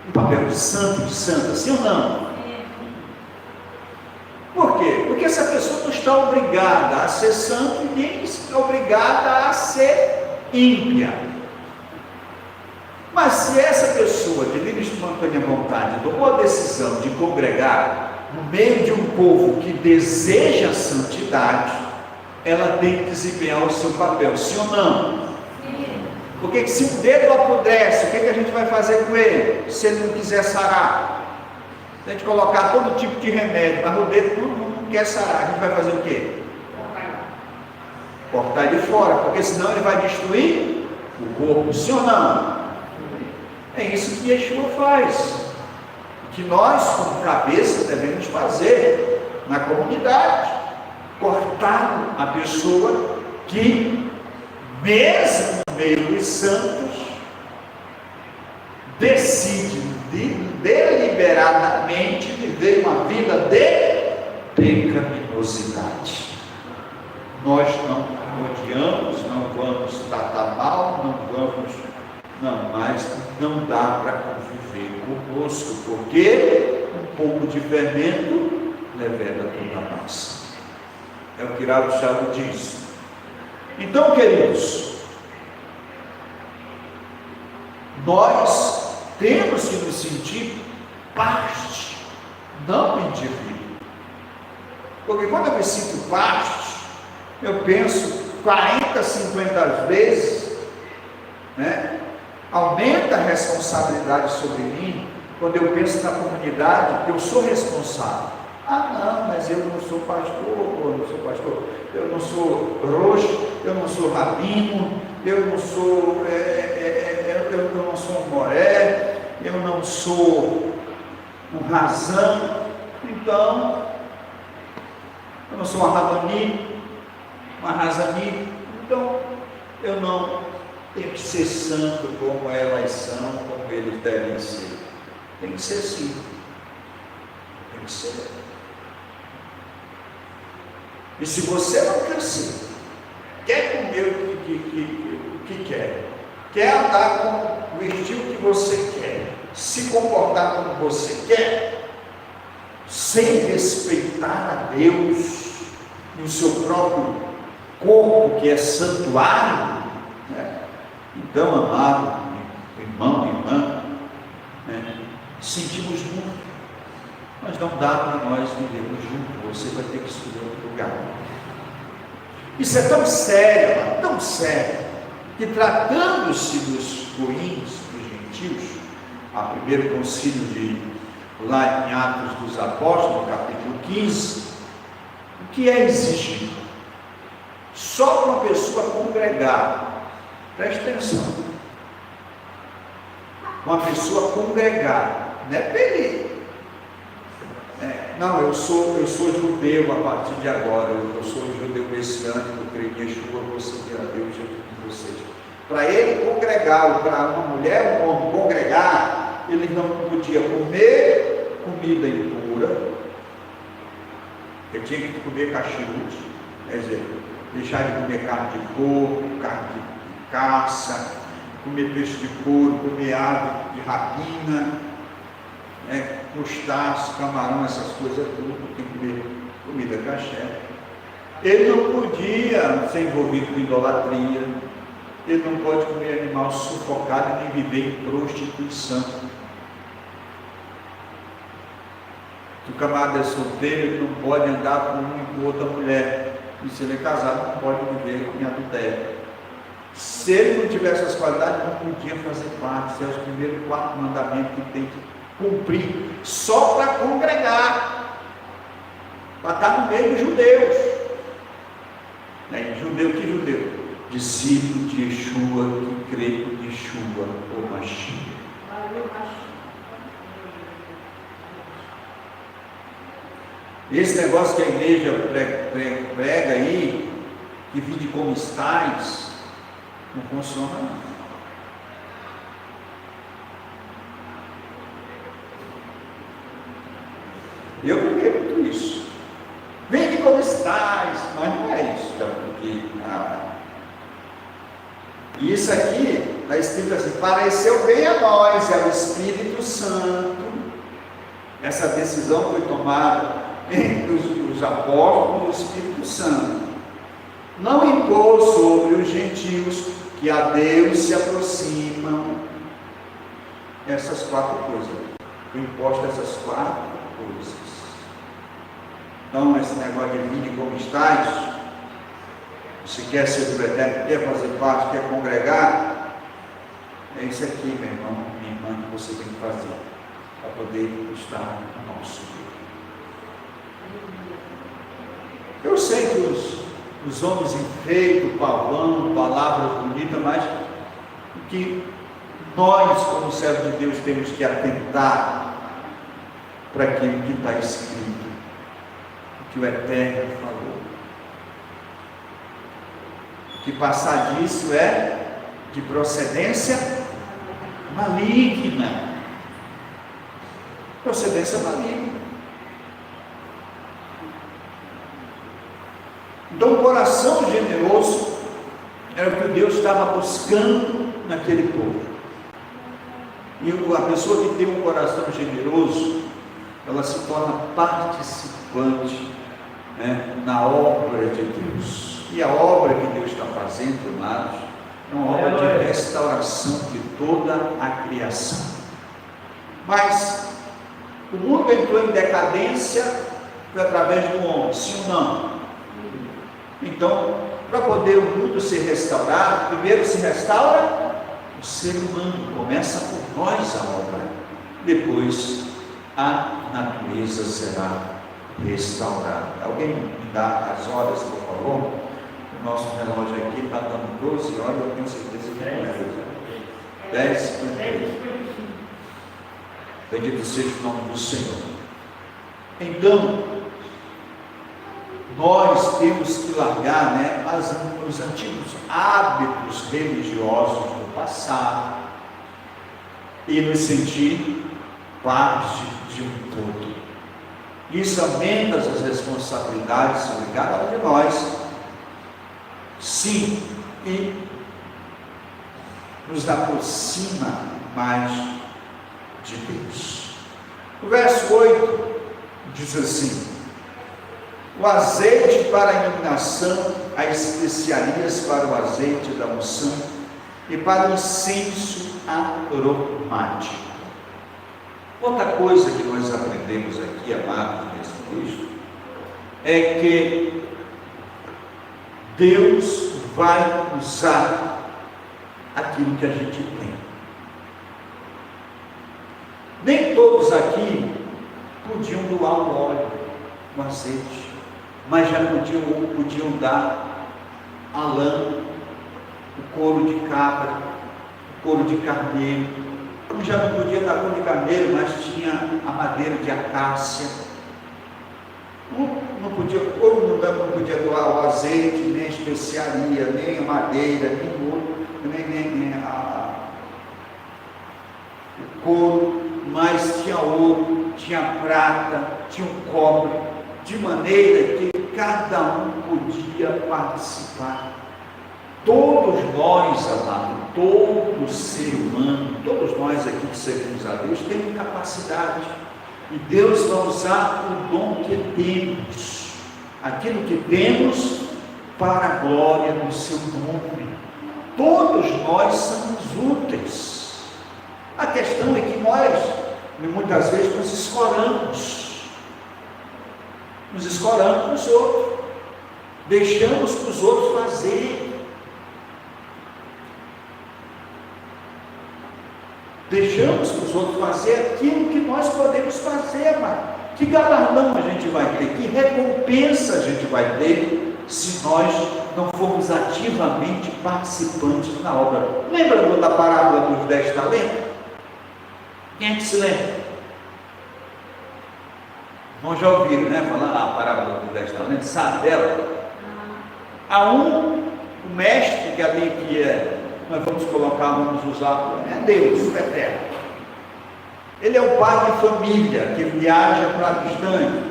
Um papel de santo, de santa, sim ou não? Por quê? Porque essa pessoa não está obrigada a ser santo e nem está obrigada a ser ímpia. Mas se essa pessoa de livre e espontânea vontade tomou a decisão de congregar no meio de um povo que deseja a santidade, ela tem que desempenhar o seu papel, sim ou não? Sim. Porque se o dedo apodrece, o que a gente vai fazer com ele? Se ele não quiser sarar? Se a gente colocar todo tipo de remédio, mas o dedo não quer sarar, a gente vai fazer o quê? Cortar ele fora, porque senão ele vai destruir o corpo, sim ou não? É isso que Yeshua faz, que nós, como cabeça, devemos fazer na comunidade, cortar a pessoa que, mesmo no meio dos santos, decide deliberadamente viver uma vida de pecaminosidade. Nós não odiamos, não vamos tratar mal, mas não dá para conviver conosco, porque um pouco de fermento leveda toda a massa. É o que Rabbi Shaul diz. Então, queridos, nós temos que nos sentir parte, não indivíduo. Porque quando eu me sinto parte, eu penso 40, 50 vezes, né? Aumenta a responsabilidade sobre mim, quando eu penso na comunidade, que eu sou responsável. Ah, não, mas eu não sou pastor, eu não sou roxo, eu não sou rabino, eu não sou um moré, eu não sou um razão, então, eu não sou uma razani, então, eu não tenho que ser santo como elas são, como eles devem ser. Tem que ser sim, tem que ser. E se você não crescer, quer comer o que quer andar com o estilo que você quer, se comportar como você quer, sem respeitar a Deus e o seu próprio corpo, que é santuário, né? Então, amado irmão, irmã, né? Sentimos muito, mas não dá para nós vivermos juntos. Você vai ter que escolher outro lugar. Isso é tão sério, que tratando-se dos goíns, dos gentios, a primeiro concílio lá em Atos dos Apóstolos, capítulo 15, o que é exigido? Só para uma pessoa congregar, preste atenção, uma pessoa congregar, não é para ele. Não, eu sou judeu a partir de agora, eu sou judeu messiânico, eu creio em Yeshua, vou seguir a Deus junto com vocês. Para ele congregar, ou para uma mulher, um homem congregar, ele não podia comer comida impura, ele tinha que comer cachirute, quer dizer, deixar de comer carne de porco, carne de caça, comer peixe de couro, comer ave de rapina, crustáceo, camarão, essas coisas tudo, tem que comer comida caché. Ele não podia ser envolvido com idolatria, ele não pode comer animal sufocado nem viver em prostituição. Se o camarada é solteiro, ele não pode andar com uma e com outra mulher. E se ele é casado, não pode viver em adultério. Se ele não tiver essas qualidades, não podia fazer parte. Esses são os primeiros 4 mandamentos que tem que cumprir, só para congregar, para estar no meio dos judeus. Judeu, que judeu? Discípulo de Yeshua, que crê em Yeshua, o Mashiach. Esse negócio que a igreja prega aí, que vinde como estáis, não funciona não. Eu preguei muito isso. Vende como estáis, mas não é isso, porque e isso aqui está escrito assim: pareceu bem a nós, é o Espírito Santo. Essa decisão foi tomada entre os apóstolos e o Espírito Santo. Não impôs sobre os gentios que a Deus se aproximam. Essas 4 coisas. Foi imposto essas 4 coisas. Então, esse negócio de vinde como estáis, você quer ser do eterno, quer fazer parte, quer congregar, É isso aqui, meu irmão, minha irmã, que você tem que fazer para poder estar no nosso Deus. Eu sei que os homens enfeitam, pavão, palavras bonitas, mas o que nós, como servos de Deus, temos que atentar para aquilo que está escrito, o que o Eterno falou. O que passar disso é de procedência maligna. Procedência maligna. Então, o coração generoso era o que Deus estava buscando naquele povo. E a pessoa que tem um coração generoso, ela se torna participante, né, na obra de Deus. E a obra que Deus está fazendo, amados, é uma obra de restauração de toda a criação. Mas o mundo entrou em decadência através do homem, sim ou não? Então, para poder o mundo ser restaurado, primeiro se restaura o ser humano, começa por nós a obra, depois a natureza será restaurada. Alguém me dá as horas, por favor? O nosso relógio aqui está dando 12 horas, eu tenho certeza que não é 10h53. Bendito seja o nome do Senhor. Então, nós temos que largar, né, os antigos hábitos religiosos do passado e nos sentir parte de um todo. Isso aumenta as responsabilidades sobre cada um de nós, sim, e nos aproxima mais de Deus. O verso 8 diz assim: o azeite para a iluminação, as especiarias para o azeite da unção e para o incenso aromático. Outra coisa que nós aprendemos aqui, amados nesse texto, é que Deus vai usar aquilo que a gente tem. Nem todos aqui podiam doar o óleo, o azeite, mas já podiam dar a lã, o couro de cabra, o couro de carneiro. Já não podia dar couro de carneiro, mas tinha a madeira de acácia. Não podia doar o azeite, nem a especiaria, nem a madeira, nem o ouro, nem o couro, mas tinha ouro, tinha prata, tinha o cobre, de maneira que cada um podia participar. Todos nós, amado, todo ser humano, todos nós aqui que servimos a Deus, temos capacidade. E Deus vai usar o dom que temos, aquilo que temos, para a glória do seu nome. Todos nós somos úteis. A questão é que nós, muitas vezes, nos escoramos nos outros, deixamos que os outros fazerem. Deixamos para os outros fazer aquilo que nós podemos fazer, mas que galardão a gente vai ter, que recompensa a gente vai ter, se nós não formos ativamente participantes na obra. Lembra da parábola dos 10 talentos? Quem é que se lembra? Nós já ouviram, né? Falar a parábola dos 10 talentos, sabe dela? Há o mestre que ali que é, nós vamos usar, é Deus, o Eterno. Ele é o pai de família que viaja para distante.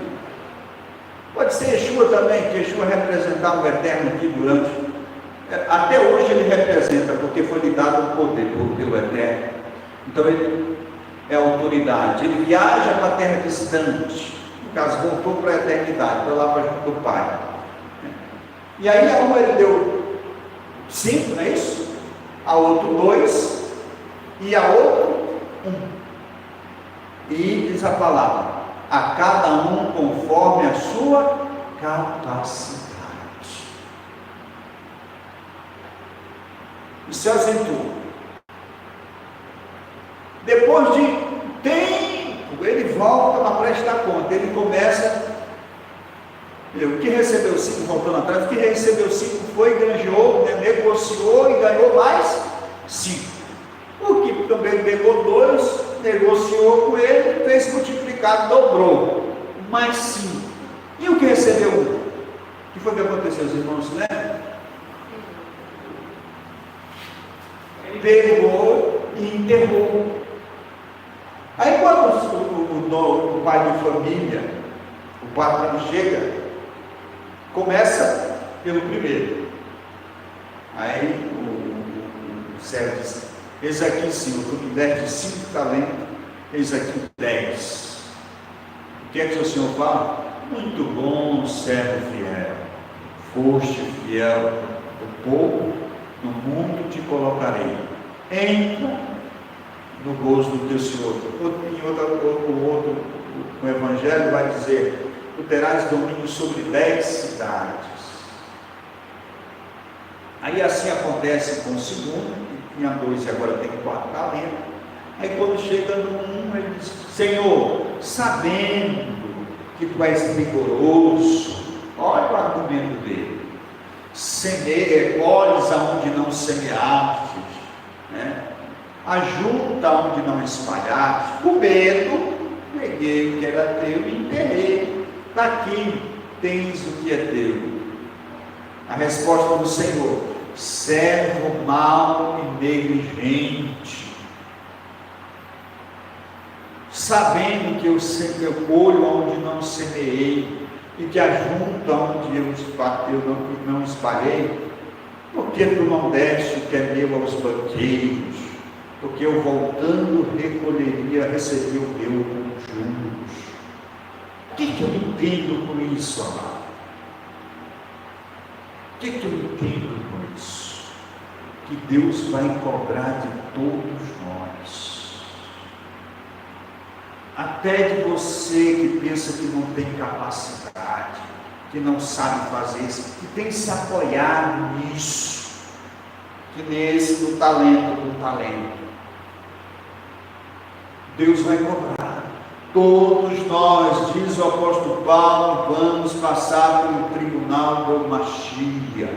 Pode ser Yeshua também, que Yeshua representava o Eterno aqui durante. Até hoje ele representa, porque foi lhe dado o poder pelo Eterno. Então ele é autoridade. Ele viaja para a terra distante. No caso, voltou para a eternidade, para lá para junto do Pai. E aí a uma ele deu 5, não é isso? A outro 2 e a outro 1. E diz a palavra: a cada um conforme a sua capacidade. E se ausentou. depois de tempo, ele volta para prestar conta. Ele começa, o que recebeu 5, voltando atrás, o que recebeu 5 foi, granjeou, né, negociou e ganhou mais 5. O que também pegou 2, negociou com ele, fez multiplicar, dobrou, mais 5. E o que recebeu 1? O que foi que aconteceu, os irmãos se lembram? Pegou e enterrou. Aí quando o pai de família, o patrão chega, começa pelo primeiro. Aí o servo diz: eis aqui, Senhor, tu me deste 5 talentos, eis aqui 10. O que é que o Senhor fala? Muito bom, servo fiel. Foste fiel do pouco, no mundo te colocarei. Entra no gozo do teu Senhor. O Evangelho vai dizer: tu terás domínio sobre 10 cidades. Aí assim acontece com o segundo, que tinha 2 e agora tem 4 talentos. Aí quando chega no 1, ele diz: Senhor, sabendo que tu és rigoroso, olha o argumento dele, colhes aonde não semeaste, né? Ajunta onde não espalhaste. Com medo, peguei o que era teu e enterrei. Daqui tens o que é teu. A resposta do Senhor: servo mau e negligente, sabendo que eu colho onde não semeei e que ajunto onde eu não espalhei, porque tu não deste o que é meu aos banqueiros, porque eu voltando recebi o meu com juros. O que eu entendo com isso, amado? O que eu entendo com isso? Que Deus vai cobrar de todos nós. Até de você que pensa que não tem capacidade, que não sabe fazer isso, que tem se apoiado nisso, que nesse do talento. Deus vai cobrar. Todos nós, diz o apóstolo Paulo, vamos passar pelo tribunal do Mashiach.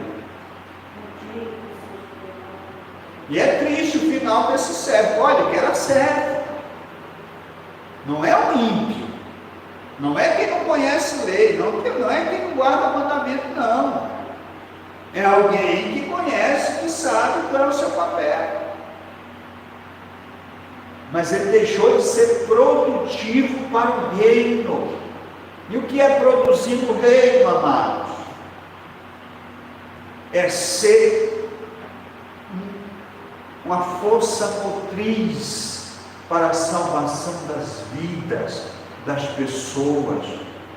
E é triste o final desse servo. Olha, que era servo. Não é o ímpio. Não é quem não conhece lei. Não é quem não guarda mandamento, não. É alguém que conhece, que sabe qual é o seu papel. Mas ele deixou de ser produtivo para o reino. E o que é produzir no reino, amados? É ser uma força motriz para a salvação das vidas, das pessoas,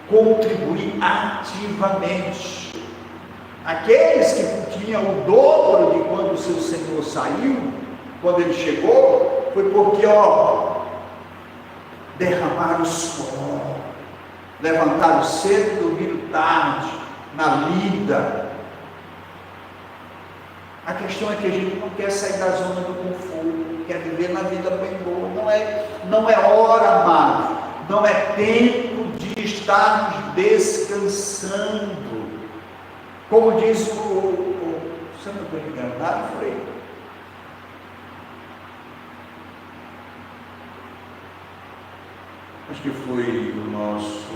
contribuir ativamente. Aqueles que tinham o dobro de quando o seu Senhor saiu, quando ele chegou, foi porque, derramaram suor, levantaram cedo, dormiram tarde, na lida. A questão é que a gente não quer sair da zona do conforto, quer viver na vida bem boa. Não é hora, amado, não é tempo de estarmos descansando. Como diz se eu não estou enganado, foi. Acho que foi o nosso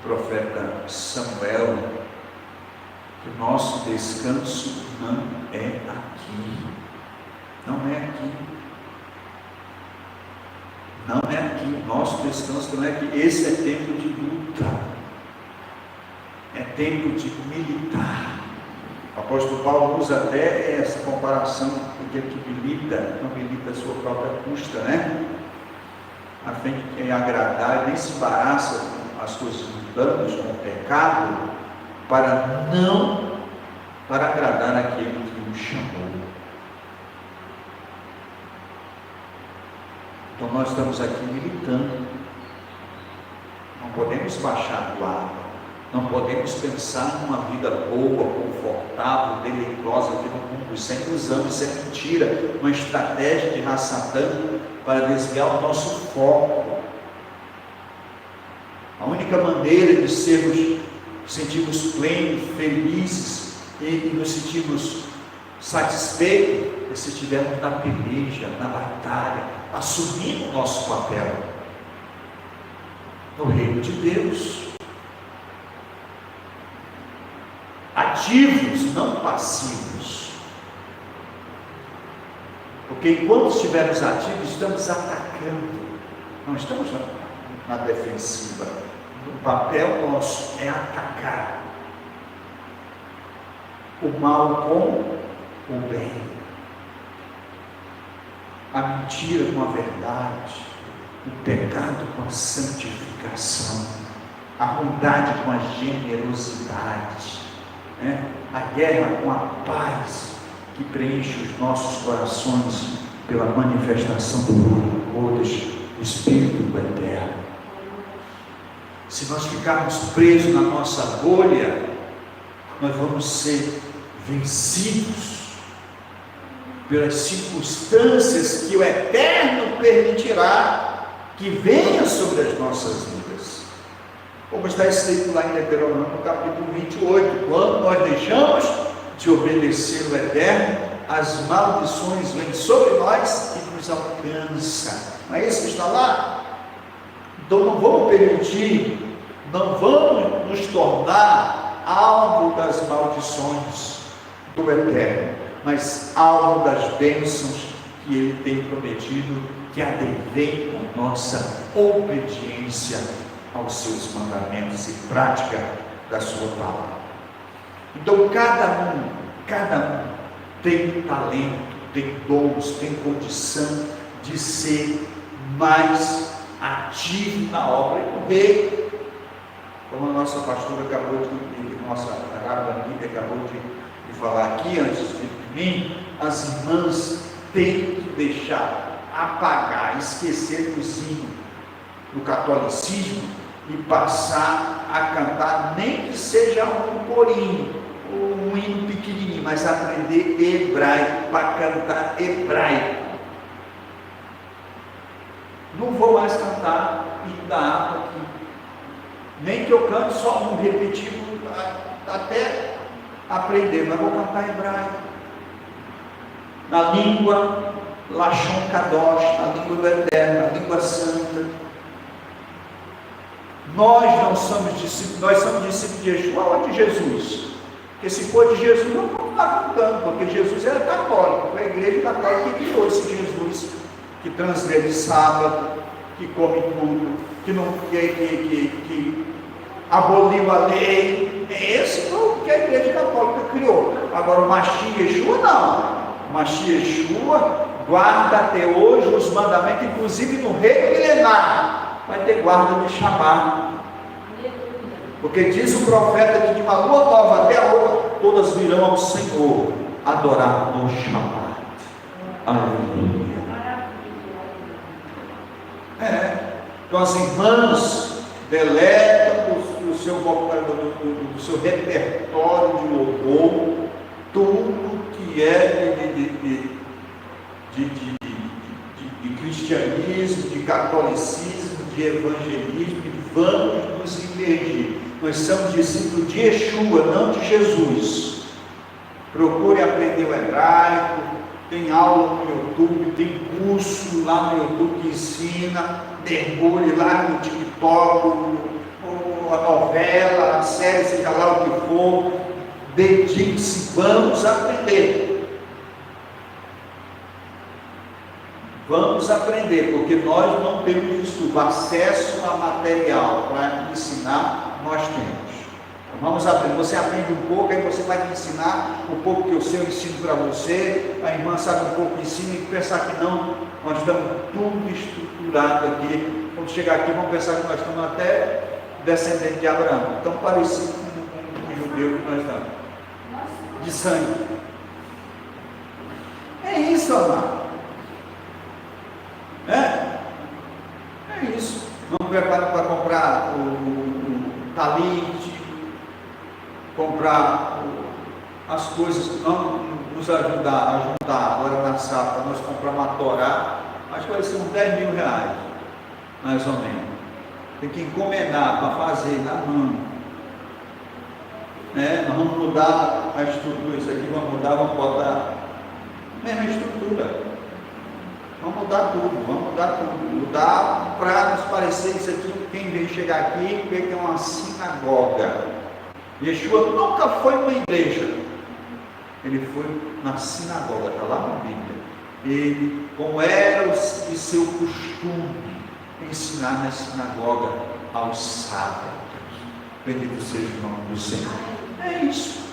profeta Samuel, que o nosso descanso não é aqui. Não é aqui. Não é aqui. O nosso descanso não é aqui. Esse é tempo de luta. É tempo de militar. O apóstolo Paulo usa até essa comparação, porque que milita, não milita a sua própria custa, né? A fim de agradar, nem se embaraça com as suas lutas, com o pecado, para agradar aquele que o chamou. Então nós estamos aqui militando. Não podemos baixar a guarda. Não podemos pensar numa vida boa, confortável, deleitosa aqui no mundo. Isso é ilusão, isso é mentira, uma estratégia de Satã para desviar o nosso foco. A única maneira de sentirmos plenos, felizes e nos sentirmos satisfeitos é se estivermos na peleja, na batalha, assumindo o nosso papel no reino de Deus. Ativos, não passivos. Porque enquanto estivermos ativos, estamos atacando, não estamos na defensiva. O papel nosso é atacar o mal com o bem, a mentira com a verdade, o pecado com a santificação, a bondade com a generosidade, a guerra com a paz que preenche os nossos corações pela manifestação do Espírito do Eterno. Se nós ficarmos presos na nossa bolha, nós vamos ser vencidos pelas circunstâncias que o Eterno permitirá que venham sobre as nossas vidas. Como está escrito lá em Deuteronômio, no capítulo 28, quando nós deixamos de obedecer o Eterno, as maldições vêm sobre nós e nos alcançam. Não é isso que está lá? Então não vamos permitir, não vamos nos tornar alvo das maldições do Eterno, mas alvo das bênçãos que Ele tem prometido, que advém com nossa obediência aos seus mandamentos e prática da sua palavra. Então cada um tem talento, tem dons, tem condição de ser mais ativo na obra do rei. Como a nossa pastora acabou nossa Anitta acabou de falar aqui antes de mim, as irmãs têm que deixar apagar, esquecer dos hinos do catolicismo e passar a cantar, nem que seja um corinho, um hino pequenininho, mas aprender hebraico, para cantar hebraico. Não vou mais cantar e dar aqui, nem que eu cante só um repetido até aprender, mas vou cantar hebraico, na língua Lashon Kadosh, na língua do Eterno, na língua santa. Nós somos discípulos de Yeshua ou de Jesus? Porque se for de Jesus, não vamos estar cantando, porque Jesus era católico, foi a igreja católica que criou esse Jesus, que transgrede sábado, que come tudo, que aboliu a lei. Esse foi o que a igreja católica criou. Agora o Mashiach Yeshua não. O Mashiach Yeshua guarda até hoje os mandamentos, inclusive no reino milenar vai ter guarda de Shabbat, porque diz o profeta que de uma lua nova até a outra todas virão ao Senhor adorar no Shabbat. Aleluia. Então as irmãs deletam do seu repertório de louvor tudo que é de cristianismo, de catolicismo, de evangelismo, e vamos nos imergir. Nós somos discípulos de Yeshua, não de Jesus. Procure aprender o hebraico, tem aula no YouTube, tem curso lá no YouTube que ensina, mergulhe lá no TikTok, a novela, a série, seja lá o que for, dedique-se, vamos aprender. Vamos aprender, porque nós não temos isso, acesso a material para ensinar, nós temos. Então vamos aprender, você aprende um pouco, aí você vai me ensinar um pouco que eu sei, eu ensino para você, a irmã sabe um pouco, ensina, e pensar que não, nós estamos tudo estruturado aqui. Quando chegar aqui, vamos pensar que nós estamos até descendentes de Abraão, tão parecido com o judeu que nós estamos, de sangue. É isso, amado. É isso. Não prepara para comprar o talite, comprar as coisas que vão nos ajudar a juntar agora na safra, nós compramos uma Torá, acho que vai ser uns 10 mil reais, mais ou menos. Tem que encomendar para fazer na mão. Nós vamos mudar a estrutura, isso aqui vamos mudar, vamos botar a mesma estrutura. Vamos mudar tudo, mudar para nos parecer isso aqui, quem vem chegar aqui vê que é uma sinagoga. Yeshua nunca foi numa igreja, ele foi na sinagoga, está lá na Bíblia. Ele, como era de seu costume, ensinar na sinagoga aos sábados. Bendito seja o nome do Senhor. É isso.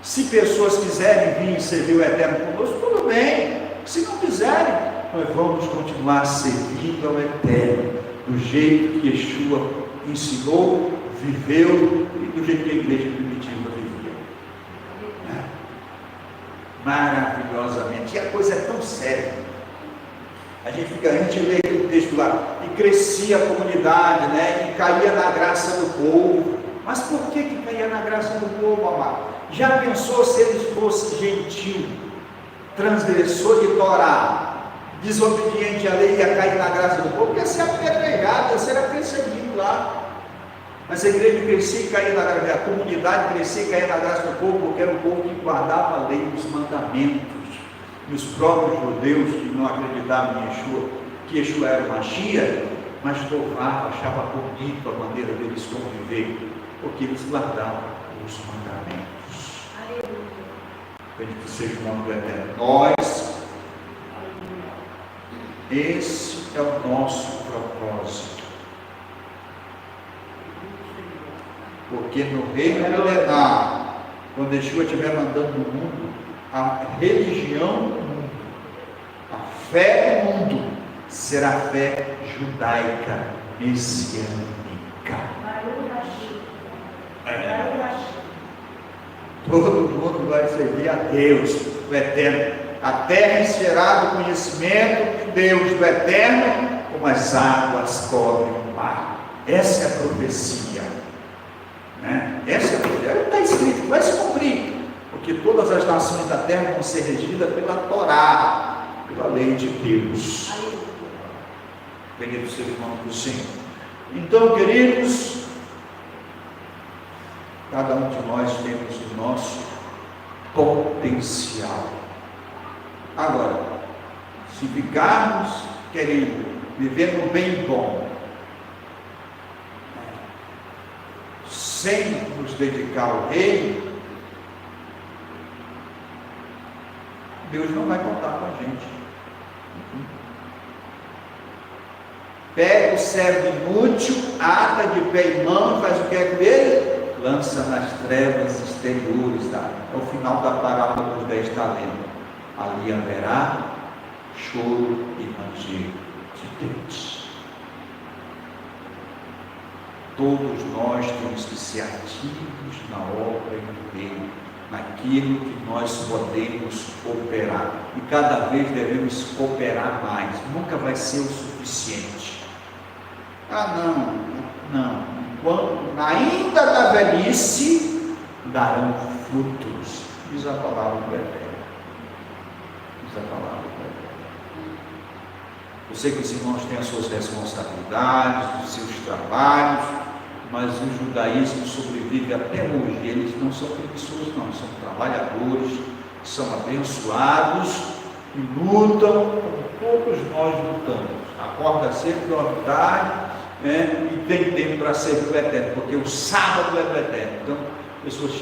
Se pessoas quiserem vir servir o Eterno conosco, tudo bem. Se não quiserem, nós vamos continuar servindo ao Eterno, do jeito que Yeshua ensinou, viveu e do jeito que a igreja primitiva vivia. Maravilhosamente. E a coisa é tão séria. A gente lê o texto lá, e crescia a comunidade, e caía na graça do povo. Mas por que caía na graça do povo, amado? Já pensou se eles fossem gentil, transgressor de Torá, desobediente à lei, ia cair na graça do povo? Porque ia ser apedrejado, ia ser perseguido lá. Mas a igreja crescia e caía na graça, a comunidade crescia e caía na graça do povo, porque era um povo que guardava a lei, os mandamentos. E os próprios judeus que não acreditavam em Yeshua, que Yeshua era o Mashiach, mas louvavam, achavam bonito a maneira deles conviver, porque eles guardavam os mandamentos. Bendito seja o nome do Eterno. Nós, esse é o nosso propósito. Porque no reino milenar, quando Yeshua estiver mandando no mundo, a religião do mundo, a fé do mundo, será a fé judaica messiânica. Todo mundo vai servir a Deus, o Eterno. A terra encherá do conhecimento de Deus, do Eterno, como as águas cobrem o mar. Essa é a profecia. Essa é a profecia. Está escrito, vai se cumprir. Porque todas as nações da terra vão ser regidas pela Torá, pela lei de Deus. Bendito seja o nome do Senhor. Então, queridos, cada um de nós temos o nosso potencial. Agora, se ficarmos querendo viver no bem bom, sem nos dedicar ao reino, Deus não vai contar com a gente. Pega o servo inútil, ata de pé e mão, faz o que é com ele? Lança nas trevas exteriores. É o final da parábola dos 10 talentos. Ali haverá choro e ranger de dentes. Todos nós temos que ser ativos na obra do reino, naquilo que nós podemos operar, e cada vez devemos operar mais. Nunca vai ser o suficiente. Não, enquanto ainda da velhice darão frutos, diz a palavra do Eterno. Eu sei que os irmãos têm as suas responsabilidades, os seus trabalhos, mas o judaísmo sobrevive até hoje. Eles não são preguiçosos, não, são trabalhadores, são abençoados e lutam como todos nós lutamos. Acorda cedo, dorme tarde, e tem tempo para servir o Eterno, porque o sábado é do Eterno. Então, pessoas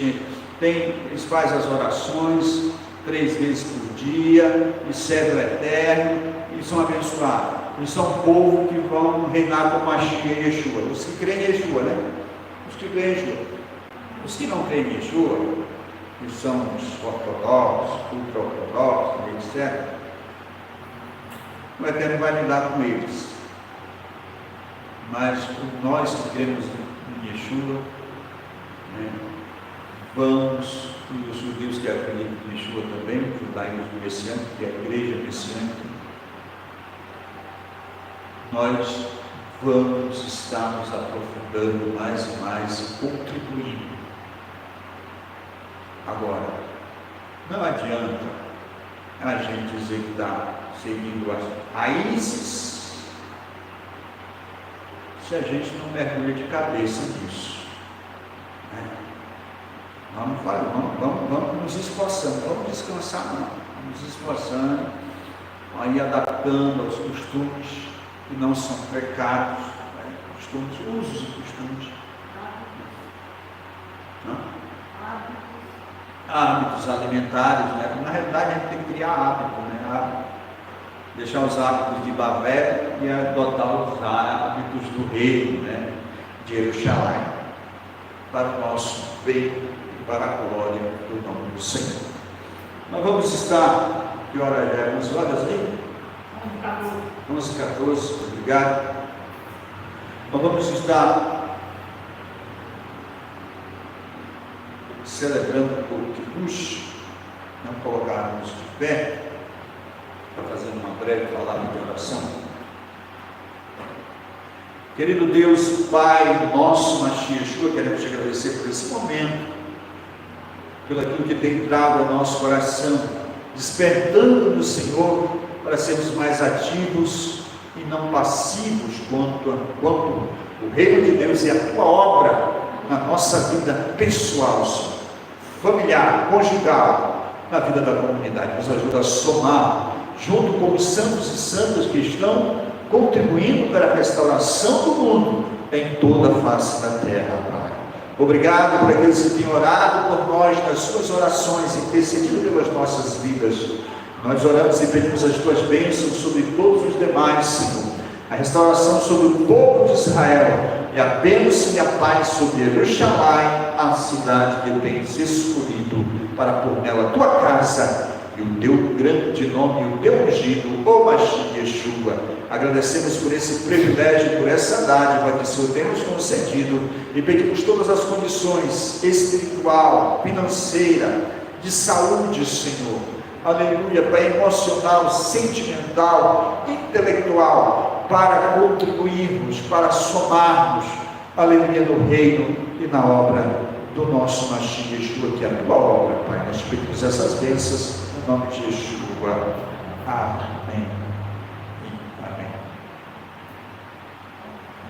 eles fazem as orações 3 vezes por dia, e servem o Eterno, e são abençoados. Eles são um povo que vão reinar com Mashiach e Yeshua. Os que creem em Yeshua, Os que creem em Yeshua. Os que não creem em Yeshua, que são os ortodoxos, ultra-ortodoxos, etc., o Eterno vai lidar com eles. Mas nós que cremos em Yeshua, vamos, e os judeus que acreditam em Yeshua também, o judaísmo messiânico, que é a igreja messiânica, nós vamos estar nos aprofundando mais e mais, contribuindo Agora, não adianta a gente dizer que está seguindo as raízes se a gente não mergulha de cabeça nisso. Vamos nos esforçando, vamos descansar não, vamos esforçando, aí adaptando aos costumes que não são pecados, costumes, usos e costumes, hábitos alimentares, né? Na realidade a gente tem que criar hábito, né? Deixar os hábitos de Babel e adotar os hábitos do reino, né? De Jerusalém, para o nosso bem, para a glória do nome do Senhor. Nós vamos estar, que hora é? 11 horas aí? 11h14, obrigado. Nós vamos estar celebrando o Kiddush, não colocarmos de pé, para fazer uma breve palavra de oração. Querido Deus, Pai nosso, Mashiach Yeshua, queremos te agradecer por esse momento, pelo aquilo que tem entrado ao nosso coração, despertando no Senhor para sermos mais ativos e não passivos quanto o reino de Deus e a tua obra na nossa vida pessoal, Senhor, familiar, conjugal, na vida da comunidade. Nos ajuda a somar, junto com os santos e santas que estão contribuindo para a restauração do mundo em toda a face da terra, Pai. Obrigado por aqueles que têm orado por nós nas suas orações, intercedido pelas nossas vidas. Nós oramos e pedimos as tuas bênçãos sobre todos os demais, Senhor. A restauração sobre o povo de Israel e a bênção e a paz sobre Jerusalém, a cidade que tens escolhido para pôr nela a tua casa e o teu grande nome, o teu ungido, o Mashiach Yeshua. Agradecemos por esse privilégio, por essa dádiva que o Senhor tem nos concedido e pedimos todas as condições espiritual, financeira, de saúde, Senhor. Aleluia, Pai, emocional, sentimental, intelectual, para contribuirmos, para somarmos, aleluia, no reino e na obra do nosso Mashiach Yeshua, que é a tua obra, Pai. Nós pedimos essas bênçãos no nome de Yeshua. Amém.